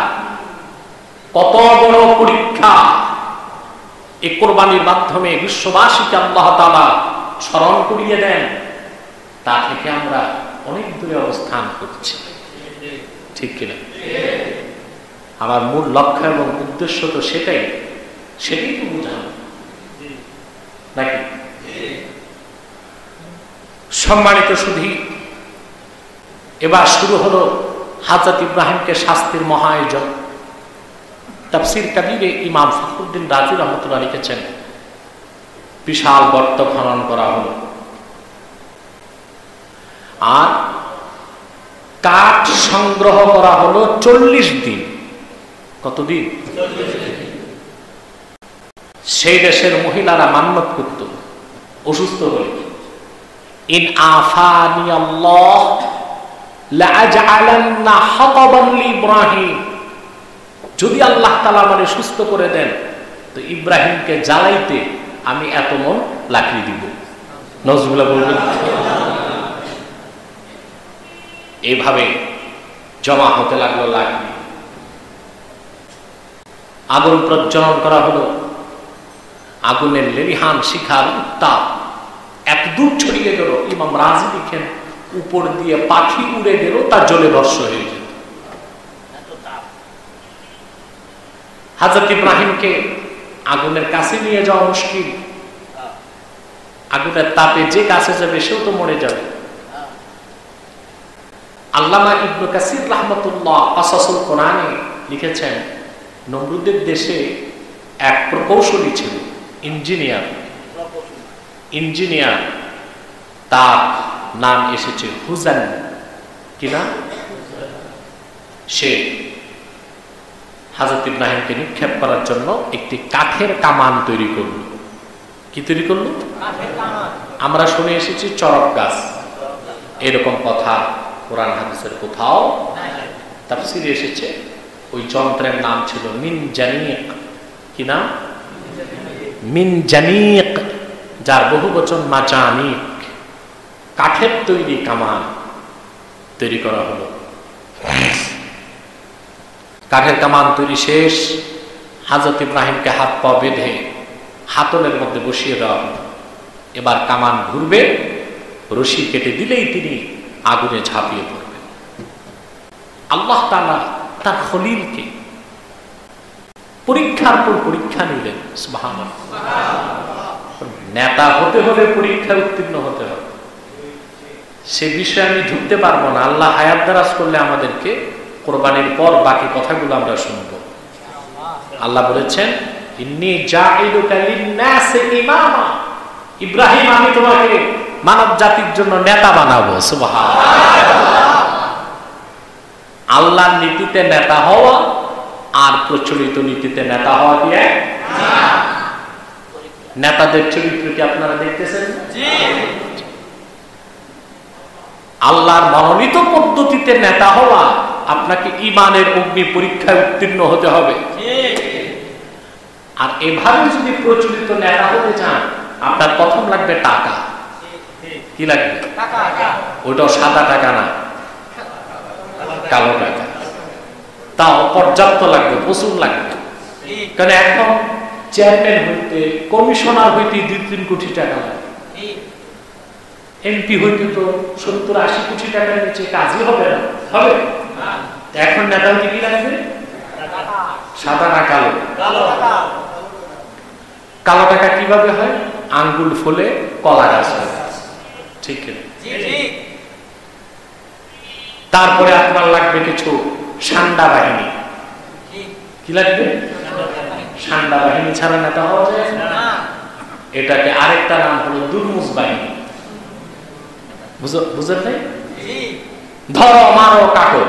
কত বড় পরীক্ষা এই কোরবানির মাধ্যমে বিশ্ববাসীকে আল্লাহ তাআলা স্মরণ করিয়ে দেন, তা থেকে আমরা অনেক দূরে অবস্থান করছি, ঠিক কিনা? আমার মূল লক্ষ্য এবং উদ্দেশ্য তো সেটাই তো বোঝানো নাকি? সম্মানিত সুধী, এবার শুরু হলো হযরত ইব্রাহিমকে শাস্তির মহা আয়োজন। তাফসীর কাবীরে ইমাম ফখরুদ্দিন রাজি রাহমাতুল্লাহ লিখেছেন, বিশাল গর্ত খনন করা হলো, আর কাঠ সংগ্রহ করা হলো 40 দিন। কতদিন? সেই দেশের মহিলারা মান্নত করত, অসুস্থ হলে, ইন আফানি আল্লাহ লাআজআলান্না হাতাবান লিইব্রাহিম, যদি আল্লাহ তাআলা আমারে সুস্থ করে দেন তো ইব্রাহিমকে জ্বালাইতে আমি এত মন লাকড়ি দিব। নজরুল্লাহ বলবেন। এইভাবে জমা হতে লাগলো লাকড়ি, আগুন প্রজ্বলন করা হলো। আগুনের লেলিহান শিখার উত্তাপ এত দূর ছড়িয়ে গেল, ইমাম রাজি লিখেন উপর দিয়ে পাখি উড়ে গেল, তার জলে ভস্ম হয়ে যেত। হযরত ইব্রাহিমকে আগুনের কাছে নিয়ে যাওয়া মুশকিল, আগুনের তাপে যে কাছে যাবে সেও তো মরে যাবে। আল্লামা ইবনে কাসির রাহমাতুল্লাহ কাসাসুল কোরআনে লিখেছেন, নমরুদের দেশে এক প্রকৌশলী ছিল, ইঞ্জিনিয়ার, তার নাম এসেছে হুজান। কি নাম? সে হযরত ইব্রাহিমকে নিক্ষেপ করার জন্য একটি কাঠের কামান তৈরি করল। কি তৈরি করল? আমরা শুনে এসেছি চরক গাছ, এরকম কথা কোরআন হাদিসের কোথাও তাফসীরে এসেছে। ওই যন্ত্রের নাম ছিল মিনজানিক। কি নাম? মিনজানিক, যার বহু বচন মাজানিক। কাঠের তৈরি কামান তৈরি করা হলো। কাঠের কামান তৈরি শেষ, হযরত ইব্রাহিমকে হাত পা বেঁধে হাতলের মধ্যে বসিয়ে দেওয়া হলো। এবার কামান ঘুরবে, রশি কেটে দিলেই তিনি আগুনে ঝাঁপিয়ে পড়বেন। আল্লাহ তাআলা তার খলিলকে পরীক্ষার পর পরীক্ষা নিলেন। সুবহানাল্লাহ। নেতা হতে হলে পরীক্ষা উত্তীর্ণ হতে হবে, সে বিষয়ে আমি ঢুকতে পারবো না। আল্লাহ হায়াত দারাজ করলে আমাদেরকে কোরবানির পর বাকি কথাগুলো আমরা শুনবো। আল্লাহ বলেছেন, ইন্নী জাইলুকা লিন-নাসি ইমামা, ইব্রাহিম আমি তোমাকে মানব জাতির জন্য নেতা বানাবো। সুবহানাল্লাহ। আল্লাহর নীতিতে নেতা হওয়া আর প্রচলিত নীতিতে নেতা হওয়া কি এক? নেতাদের চরিত্র কি আপনারা দেখতেছেন? আল্লাহর মনোনীত পদ্ধতিতে নেতা হওয়া, আপনাকে ঈমানের অগ্নি পরীক্ষায় উত্তীর্ণ হতে হবে। আর এভাবে যদি প্রচলিত নেতা হতে চান, আপনার প্রথম লাগবে টাকা। কি লাগবে? ওইটাও সাদা টাকা না, কালো টাকা। তাও পর্যাপ্ত লাগবে, প্রচুর লাগবে। কারণ এখন চেয়ারম্যান হইতে, কমিশনার হইতে 2-3 কোটি টাকা লাগে। এমপি হইতে তো 70-80 কোটি টাকার নিচে কাজই হবে না। হবে? এখন নেতা হইতে কি লাগবে? সাদা না কালো? কালো টাকা কিভাবে হয়? আঙ্গুল ফুলে কলা গাছ হয়। ঠিক না? তারপরে আপনার লাগবে কিছু সান্ডা বাহিনী। কি লাগবে? সান্ডা বাহিনী ছাড়া নেতা হওয়া যায় না। এটাকে আরেকটা নাম হলো দুর্মুজ বাহিনী। বুঝলেন নাই? ধরো মারো কাটো,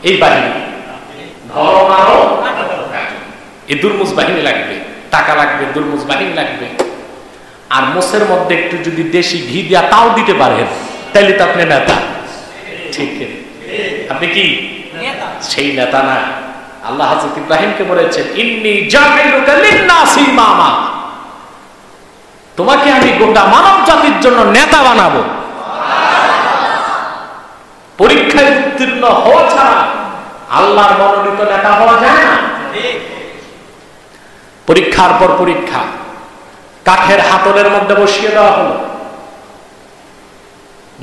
এই বাহিনী। ধরো মারো এই দুর্মুজ বাহিনী লাগবে। টাকা লাগবে, দুর্মুজ বাহিনী লাগবে। আর মোষের মধ্যে একটু যদি দেশি ঘি দিয়া তাও দিতে পারেন, তাইলে তো আপনি নেতা। ঠিক, আপনি কি সেই নেতা না? আল্লাহ হযরত ইব্রাহিমকে বলেছেন, ইন্নী জাইলুকা লিন-নাসি ইমামা, তোমাকে আমি গোটা মানব জাতির জন্য নেতা বানাবো। পরীক্ষায় উত্তীর্ণ হওয়া ছাড়া আল্লাহর মনোনীত নেতা হওয়া যায় না। পরীক্ষার পর পরীক্ষা কাঠের হাতলের মধ্যে বসিয়ে দেওয়া হলো।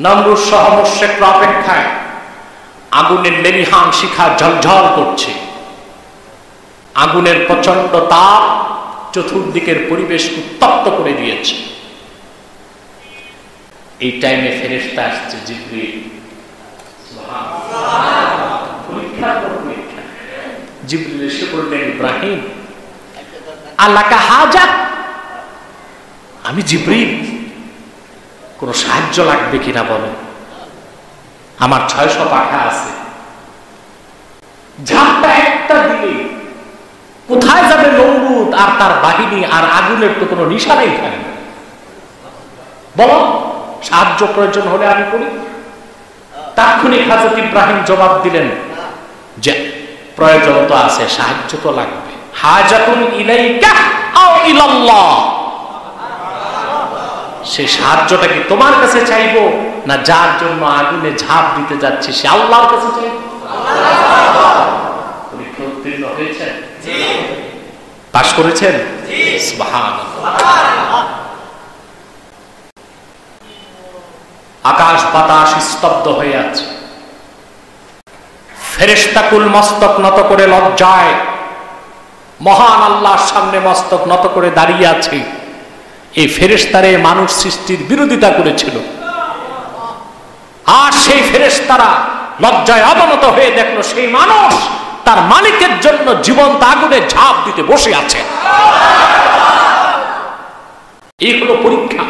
নমরুদ সহ মুশরিকরা অপেক্ষায়, আগুনের লেলিহান শিখা ঝলঝল করছে। আগুনের প্রচন্ড তাপ চতুর্দিকের পরিবেশ উত্তপ্ত করে দিয়েছে। এই টাইমে ফেরেশতা আসছে, জিবরিল। জিবরিল এসে বললেন, ইব্রাহিম আল্লাহকা হাজাত, আমি জিবরিল, কোন সাহায্য লাগবে কিনা বলো। আমার 600 পাখা আছে, ঝাপটা একটা দিলে কোথায় যাবে নমরুদ আর তার বাহিনী? আর আগুনের তো কোনো নিশানাই থাকবে। বলো, সাহায্য প্রয়োজন হলে আমি করি। তাৎক্ষণিক হযরত ইব্রাহিম জবাব দিলেন যে প্রয়োজন তো আছে, সাহায্য তো লাগবে। হাজাতুন ইলাইকা আও ইলাল্লাহ, সেই সাহায্যটা কি তোমার কাছে চাইবো, না যার জন্য আগুনে ঝাঁপ দিতে যাচ্ছি সে আল্লাহর কাছে চাইবো? পরীক্ষা উত্তীর্ণ হয়েছেন? পাশ করেছেন? সুবহানাল্লাহ। আকাশ বাতাস স্তব্ধ হয়ে আছে। ফেরেশতাকুল মস্তক নত করে লজ্জায় মহান আল্লাহর সামনে মস্তক নত করে দাঁড়িয়ে আছে। এই ফেরেশতারে মানুষ সৃষ্টির বিরোধিতা করেছিল, আর সেই ফেরেশতারা লজ্জায় অবনত হয়ে দেখলো সেই মানুষ তার মালিকের জন্য জীবন্ত আগুনে ঝাঁপ দিতে বসে আছে। এই হলো পরীক্ষা,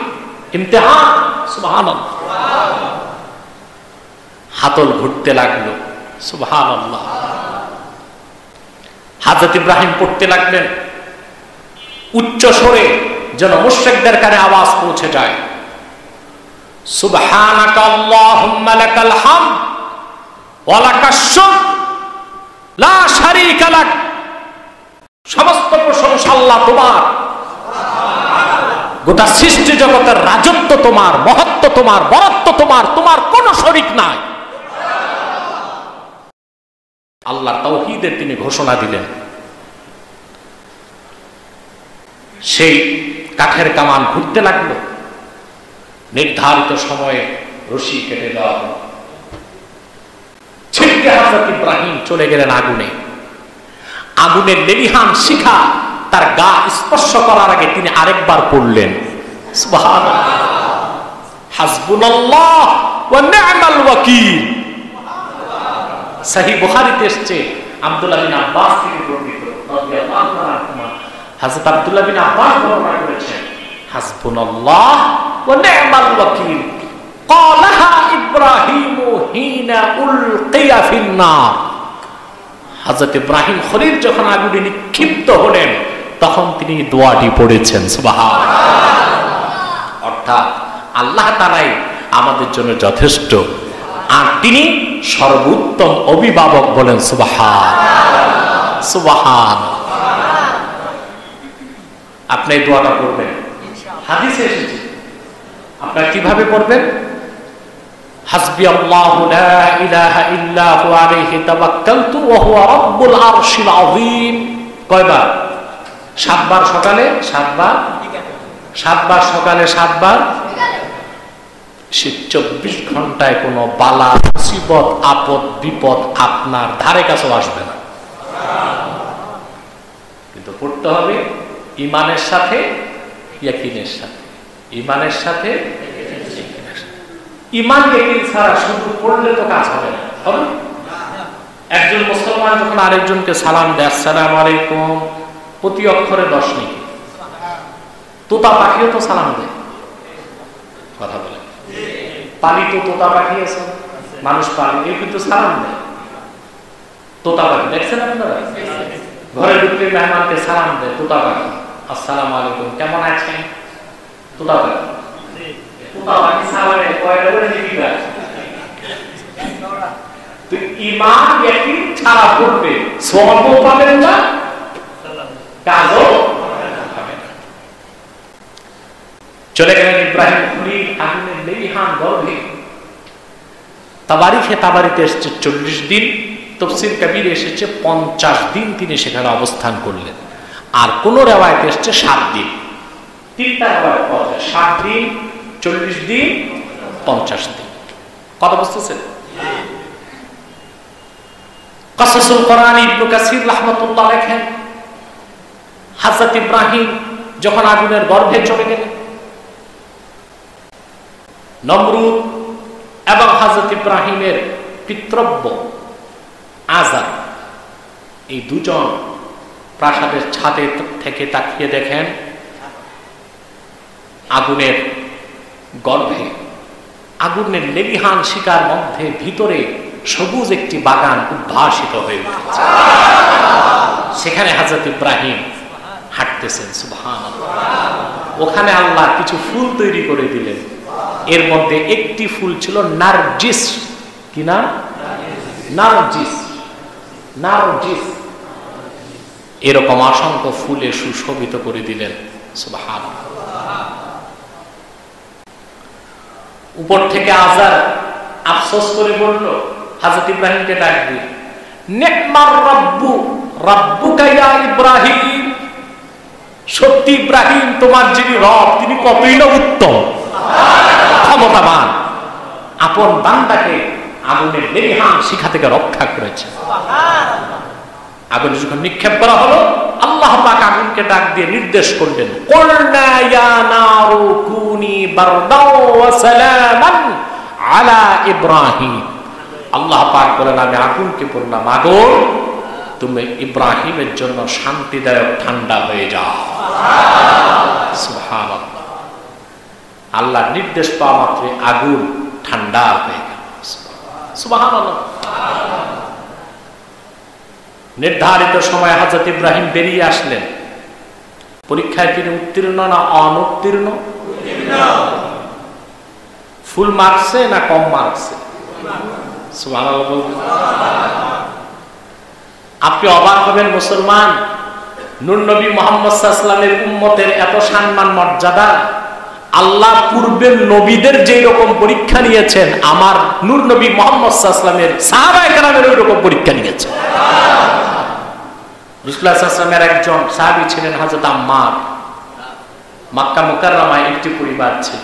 ইমতিহান। সুবহানাল্লাহ। হাতল ঘুরতে লাগলো। সুবহানাল্লাহ। হযরত ইব্রাহিম পড়তে লাগলেন উচ্চ স্বরে, যেন মুশরিকদের কানে আওয়াজ পৌঁছে যায়। সুবহানাকা আল্লাহুম্মা লাকাল হামদ ওয়া লাকাশ শুকর লা শারীকা লাক, সমস্ত প্রশংসা আল্লাহ তোমার। গোটা সৃষ্টি জগতের রাজত্ব তোমার, মহত্ব তোমার, বরত্ব তোমার, তোমার কোনো শরীক নাই। আল্লাহর তাওহীদের তিনি ঘোষণা দিলেন। সেই কাঠের কামান ঘুরতে লাগলো। নির্ধারিত সময়ে রশি কেটে দেওয়া হলো। ছিটকে থেকে হযরত ইব্রাহিম চলে গেলেন আগুনে। আগুনের লেলিহান শিখা তার গা স্পর্শ করার আগে তিনি আরেকবার পড়লেন সুবহানাল্লাহ, হাসবুনাল্লাহ ওয়া নি'মাল ওয়াকিল। সহিহ বুখারীতে এসেছে, আব্দুল্লাহ বিন আব্বাস থেকে বর্ণিত রাদিয়াল্লাহু তাআলা, হযরত আব্দুল্লাহ বিন আব্বাস বর্ণনা করেছেন, হাসবুনাল্লাহ ওয়া নি'মাল ওয়াকিল ক্বালাহা ইব্রাহিম হিনা উলকিয়া ফিন নার। হযরত ইব্রাহিম খলিল যখন আগুনে নিক্ষিপ্ত হলেন তখন তিনি দোয়াটি পড়েছেন সুবহানাল্লাহ। অর্থাৎ আল্লাহ তাআলাই আমাদের জন্য যথেষ্ট, আর তিনি সর্বোত্তম অভিভাবক বলেন সুবহানাল্লাহ সুবহানাল্লাহ। আপনি এই দোয়াটা পড়বেন, হাদিসে এসেছে। আপনারা কিভাবে পড়বেন? হাসবি আল্লাহু লা ইলাহা ইল্লা হু আলাইহি তাওয়াক্কালতু ওয়া হুয়া রাব্বুল আরশিল আযীম। কয়বার? 7 বার সকালে, 7 বার, 7 বার সকালে, 7 বার। 24 ঘন্টায় কোনো বালা মুসিবত আপদ বিপদ আপনার ধারে কাছেও আসবে না, কিন্তু পড়তে হবে ঈমানের সাথে, ইয়াকিনের সাথে, ঈমানের সাথে। ঈমান ইয়াকিন ছাড়া শুধু পড়লে তো কাজ হবে না, হবে? একজন মুসলমান যখন আরেকজনকে সালাম দেয় আসসালামু আলাইকুম, প্রতি অক্ষরে 10 নেকি। তোতা পাখিও তো সালাম দেয়, কথা বলে। পালিত তোতা পাখি আছে, মানুষ পালি, এই কিন্তু সালাম দেয়। তোতা পাখি দেখছেন আপনারা? ঘরে ঢুকলে মেহমানকে সালাম দেয় তোতা পাখি, আসসালামু আলাইকুম, কেমন আছেন? তোতা পাখি, তোতা পাখি সালামে কয়টা করে দিবা? তো ঈমান ইয়াকিন ছাড়া পড়বে, সওয়াবও পাবেন না, কাজও পাবেন না। চলে গেলেন ইব্রাহিম খলিল আগুনের লেলিহান গর্ভে। তাবারিতে এসেছে 40 দিন, তাফসীর কবিরে এসেছে 50 দিন তিনি সেখানে অবস্থান করলেন। আর কোন রিওয়ায়াতে এসেছে 7 দিন। তিনটা রিওয়ায়াত পাওয়া যায়, 7 দিন, 40 দিন, 50 দিন। কত বুঝতেছেন? কাসাসুল কোরআন ইবনে কাসির রাহমাতুল্লাহ লেখেন, হযরত ইব্রাহিম যখন আগুনের গর্ভে চলে গেলেন, নমরুদ এবং হযরত ইব্রাহিমের পিতৃব্য আজার, এই দুজন প্রাসাদের ছাদে থেকে তাকিয়ে দেখেন আগুনের গর্ভে, আগুনের লেলিহান শিকার মধ্যে ভিতরে সবুজ একটি বাগান উদ্ভাসিত হয়ে উঠেছে। সেখানে হযরত ইব্রাহিম হাঁটতেছেন সুবহানাল্লাহ। ওখানে আল্লাহ কিছু ফুল তৈরি করে দিলেন, এর মধ্যে একটি ফুল ছিল নারজিস। কি নাম? নারজিস। নারজিস এরকম অসংখ্য ফুলে সুশোভিত করে দিলেন সুবহানাল্লাহ। উপর থেকে আজার আফসোস করে বলল, হযরত ইব্রাহিমকে ডাক দিয়ে, নি'মার রাব্বু রাব্বুকা ইয়া ইব্রাহিম, সত্যি ইব্রাহিম তোমার যিনি রব তিনি কতই না উত্তম, ক্ষমতাবান, আপন বান্দাকে আগুনের লেলিহান শিখা থেকে রক্ষা করেছে। আগুনে যখন নিক্ষেপ করা হলো, আল্লাহ পাক আগুনকে ডাক দিয়ে নির্দেশ করলেন, কুলনা ইয়া নারু কুনি বারদাও ওয়া সালামান আলা ইব্রাহিম। আল্লাহ পাক বলেন, আমি আগুনকে বললাম, আগুন তুমি ইব্রাহিমের জন্য শান্তিদায়ক ঠান্ডা হয়ে যাও। সুবহানাল্লাহ। আল্লাহর নির্দেশ পাওয়া মাত্র আগুন ঠান্ডা হয়ে গেল। সুবহানাল্লাহ। নির্ধারিত সময় হযরত ইব্রাহিম বেরিয়ে আসলেন। পরীক্ষায় তিনি উত্তীর্ণ না অনুত্তীর্ণ? ফুল মার্কসে না কম মার্কসে? সুবহানাল্লাহ। আপনি অবাক হবেন মুসলমান, নূর নবী মুহাম্মদ সাল্লাল্লাহু আলাইহি ওয়াসাল্লামের উম্মতের এত সম্মান মর্যাদা, আল্লাহ পূর্বের নবীদের যেই রকম পরীক্ষা নিয়েছেন, আমার নূর নবী মুহাম্মদ সাল্লাল্লাহু আলাইহি ওয়াসাল্লামের সাহাবায়ে কেরামের ওই রকম পরীক্ষা নিয়েছেন। রাসূলুল্লাহ সাল্লাল্লাহু আলাইহি ওয়াসাল্লামের একজন সাহাবী ছিলেন হযরত আম্মার। মক্কা মুকাররমায় একটি পরিবার ছিল,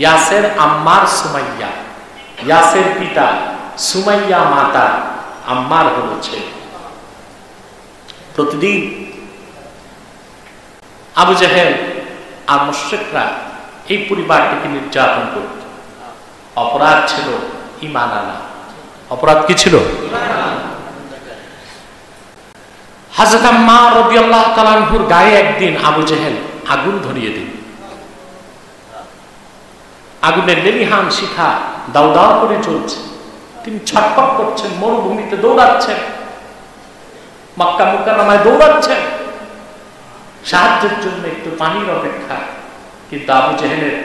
ইয়াসের, আম্মার, সুমাইয়া। ইয়াসের পিতা, সুমাইয়া মাতা, আম্মার হলো ছেলে। প্রতিদিন আবু জাহেল আর মুশরিকরা এই পরিবারটিকে নির্যাতন করত। অপরাধ ছিল ঈমান আনা। অপরাধ কি ছিল? হযরত আম্মার রাদিয়াল্লাহু তাআলা আনহুর গায়ে একদিন আবু জাহেল আগুন ধরিয়ে দিল। আগুনের লেলিহান শিখা দাউ দাউ করে চলছে। তিনি ছটফট করছেন, মরুভূমিতে দৌড়াচ্ছেন, মক্কা মুকাররমায় দৌড়াচ্ছেন সাহায্যের জন্য, একটু পানির অপেক্ষা। কিন্তু আবু জাহেলের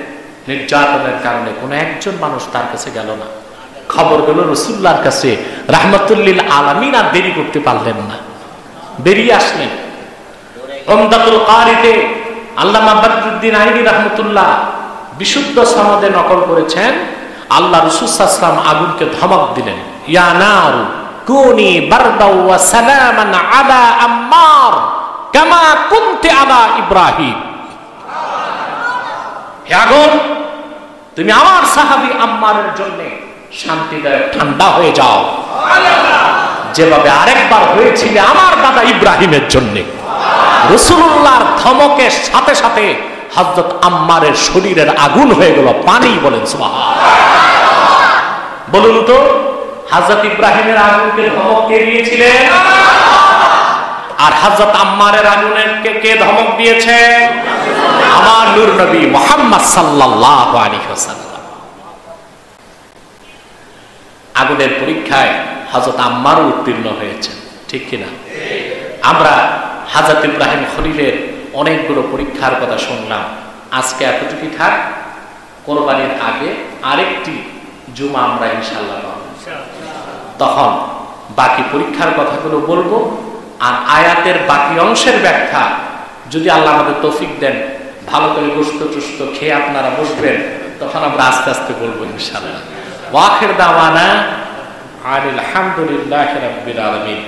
নির্যাতনের কারণে কোনো একজন মানুষ তার কাছে গেল না। খবর গেল রাসূলুল্লাহর কাছে। রাহমাতুল আলামিন আর দেরি করতে পারলেন না, বেরিয়ে আসলেন। উমদাতুল কারিতে আল্লামা বদরুদ্দিন আইনি রাহমাতুল্লাহ বিশুদ্ধ সনদে নকল করেছেন, আল্লাহ রাসূল সাল্লাল্লাহু আলাইহি ওয়াসাল্লাম আগুনকে ধমক দিলেন, ইয়া নারু কুনি বারদাও ওয়া সালামান আলা আম্মার কামা কুনতি আলা ইব্রাহিম। হে আগুন, তুমি আমার সাহাবী আম্মারের জন্য শান্তিদায়ক ঠান্ডা হয়ে যাও, যেভাবে আরেকবার হয়েছিল আমার দাদা ইব্রাহিমের জন্য। রাসূলুল্লাহর ধমকের সাথে সাথে হযরত আম্মারের শরীরের আগুন হয়ে গেল পানি। বলেন সুবহানাল্লাহ। বলুন তো, হযরত ইব্রাহিমের আগুনকে ধমক কে দিয়েছিলেন? আর হযরত আম্মারের আগুনের কে ধমক দিয়েছে? আমার নূর নবী মুহাম্মদ সাল্লাল্লাহু আলাইহি ওয়াসাল্লাম। আগুনের পরীক্ষায় হযরত আম্মারও উত্তীর্ণ হয়েছেন, ঠিক কিনা? আমরা হযরত ইব্রাহিম খলিলের অনেকগুলো পরীক্ষার কথা শুনলাম। আজকে এতটুকুই থাক। কোরবানির আগে আরেকটি জুমা আমরা ইনশাআল্লাহ পাবো, তখন বাকি পরীক্ষার কথাগুলো বলবো। আর আয়াতের বাকি অংশের ব্যাখ্যা যদি আল্লাহ আমাদের তৌফিক দেন, ভালো করে গোশত টুস্ত খেয়ে আপনারা বসবেন, তখন আমরা আস্তে আস্তে বলবো ইনশাআল্লাহ। ওয়া আখির দাওয়ানা আলহামদুলিল্লাহি রাব্বিল আলামিন।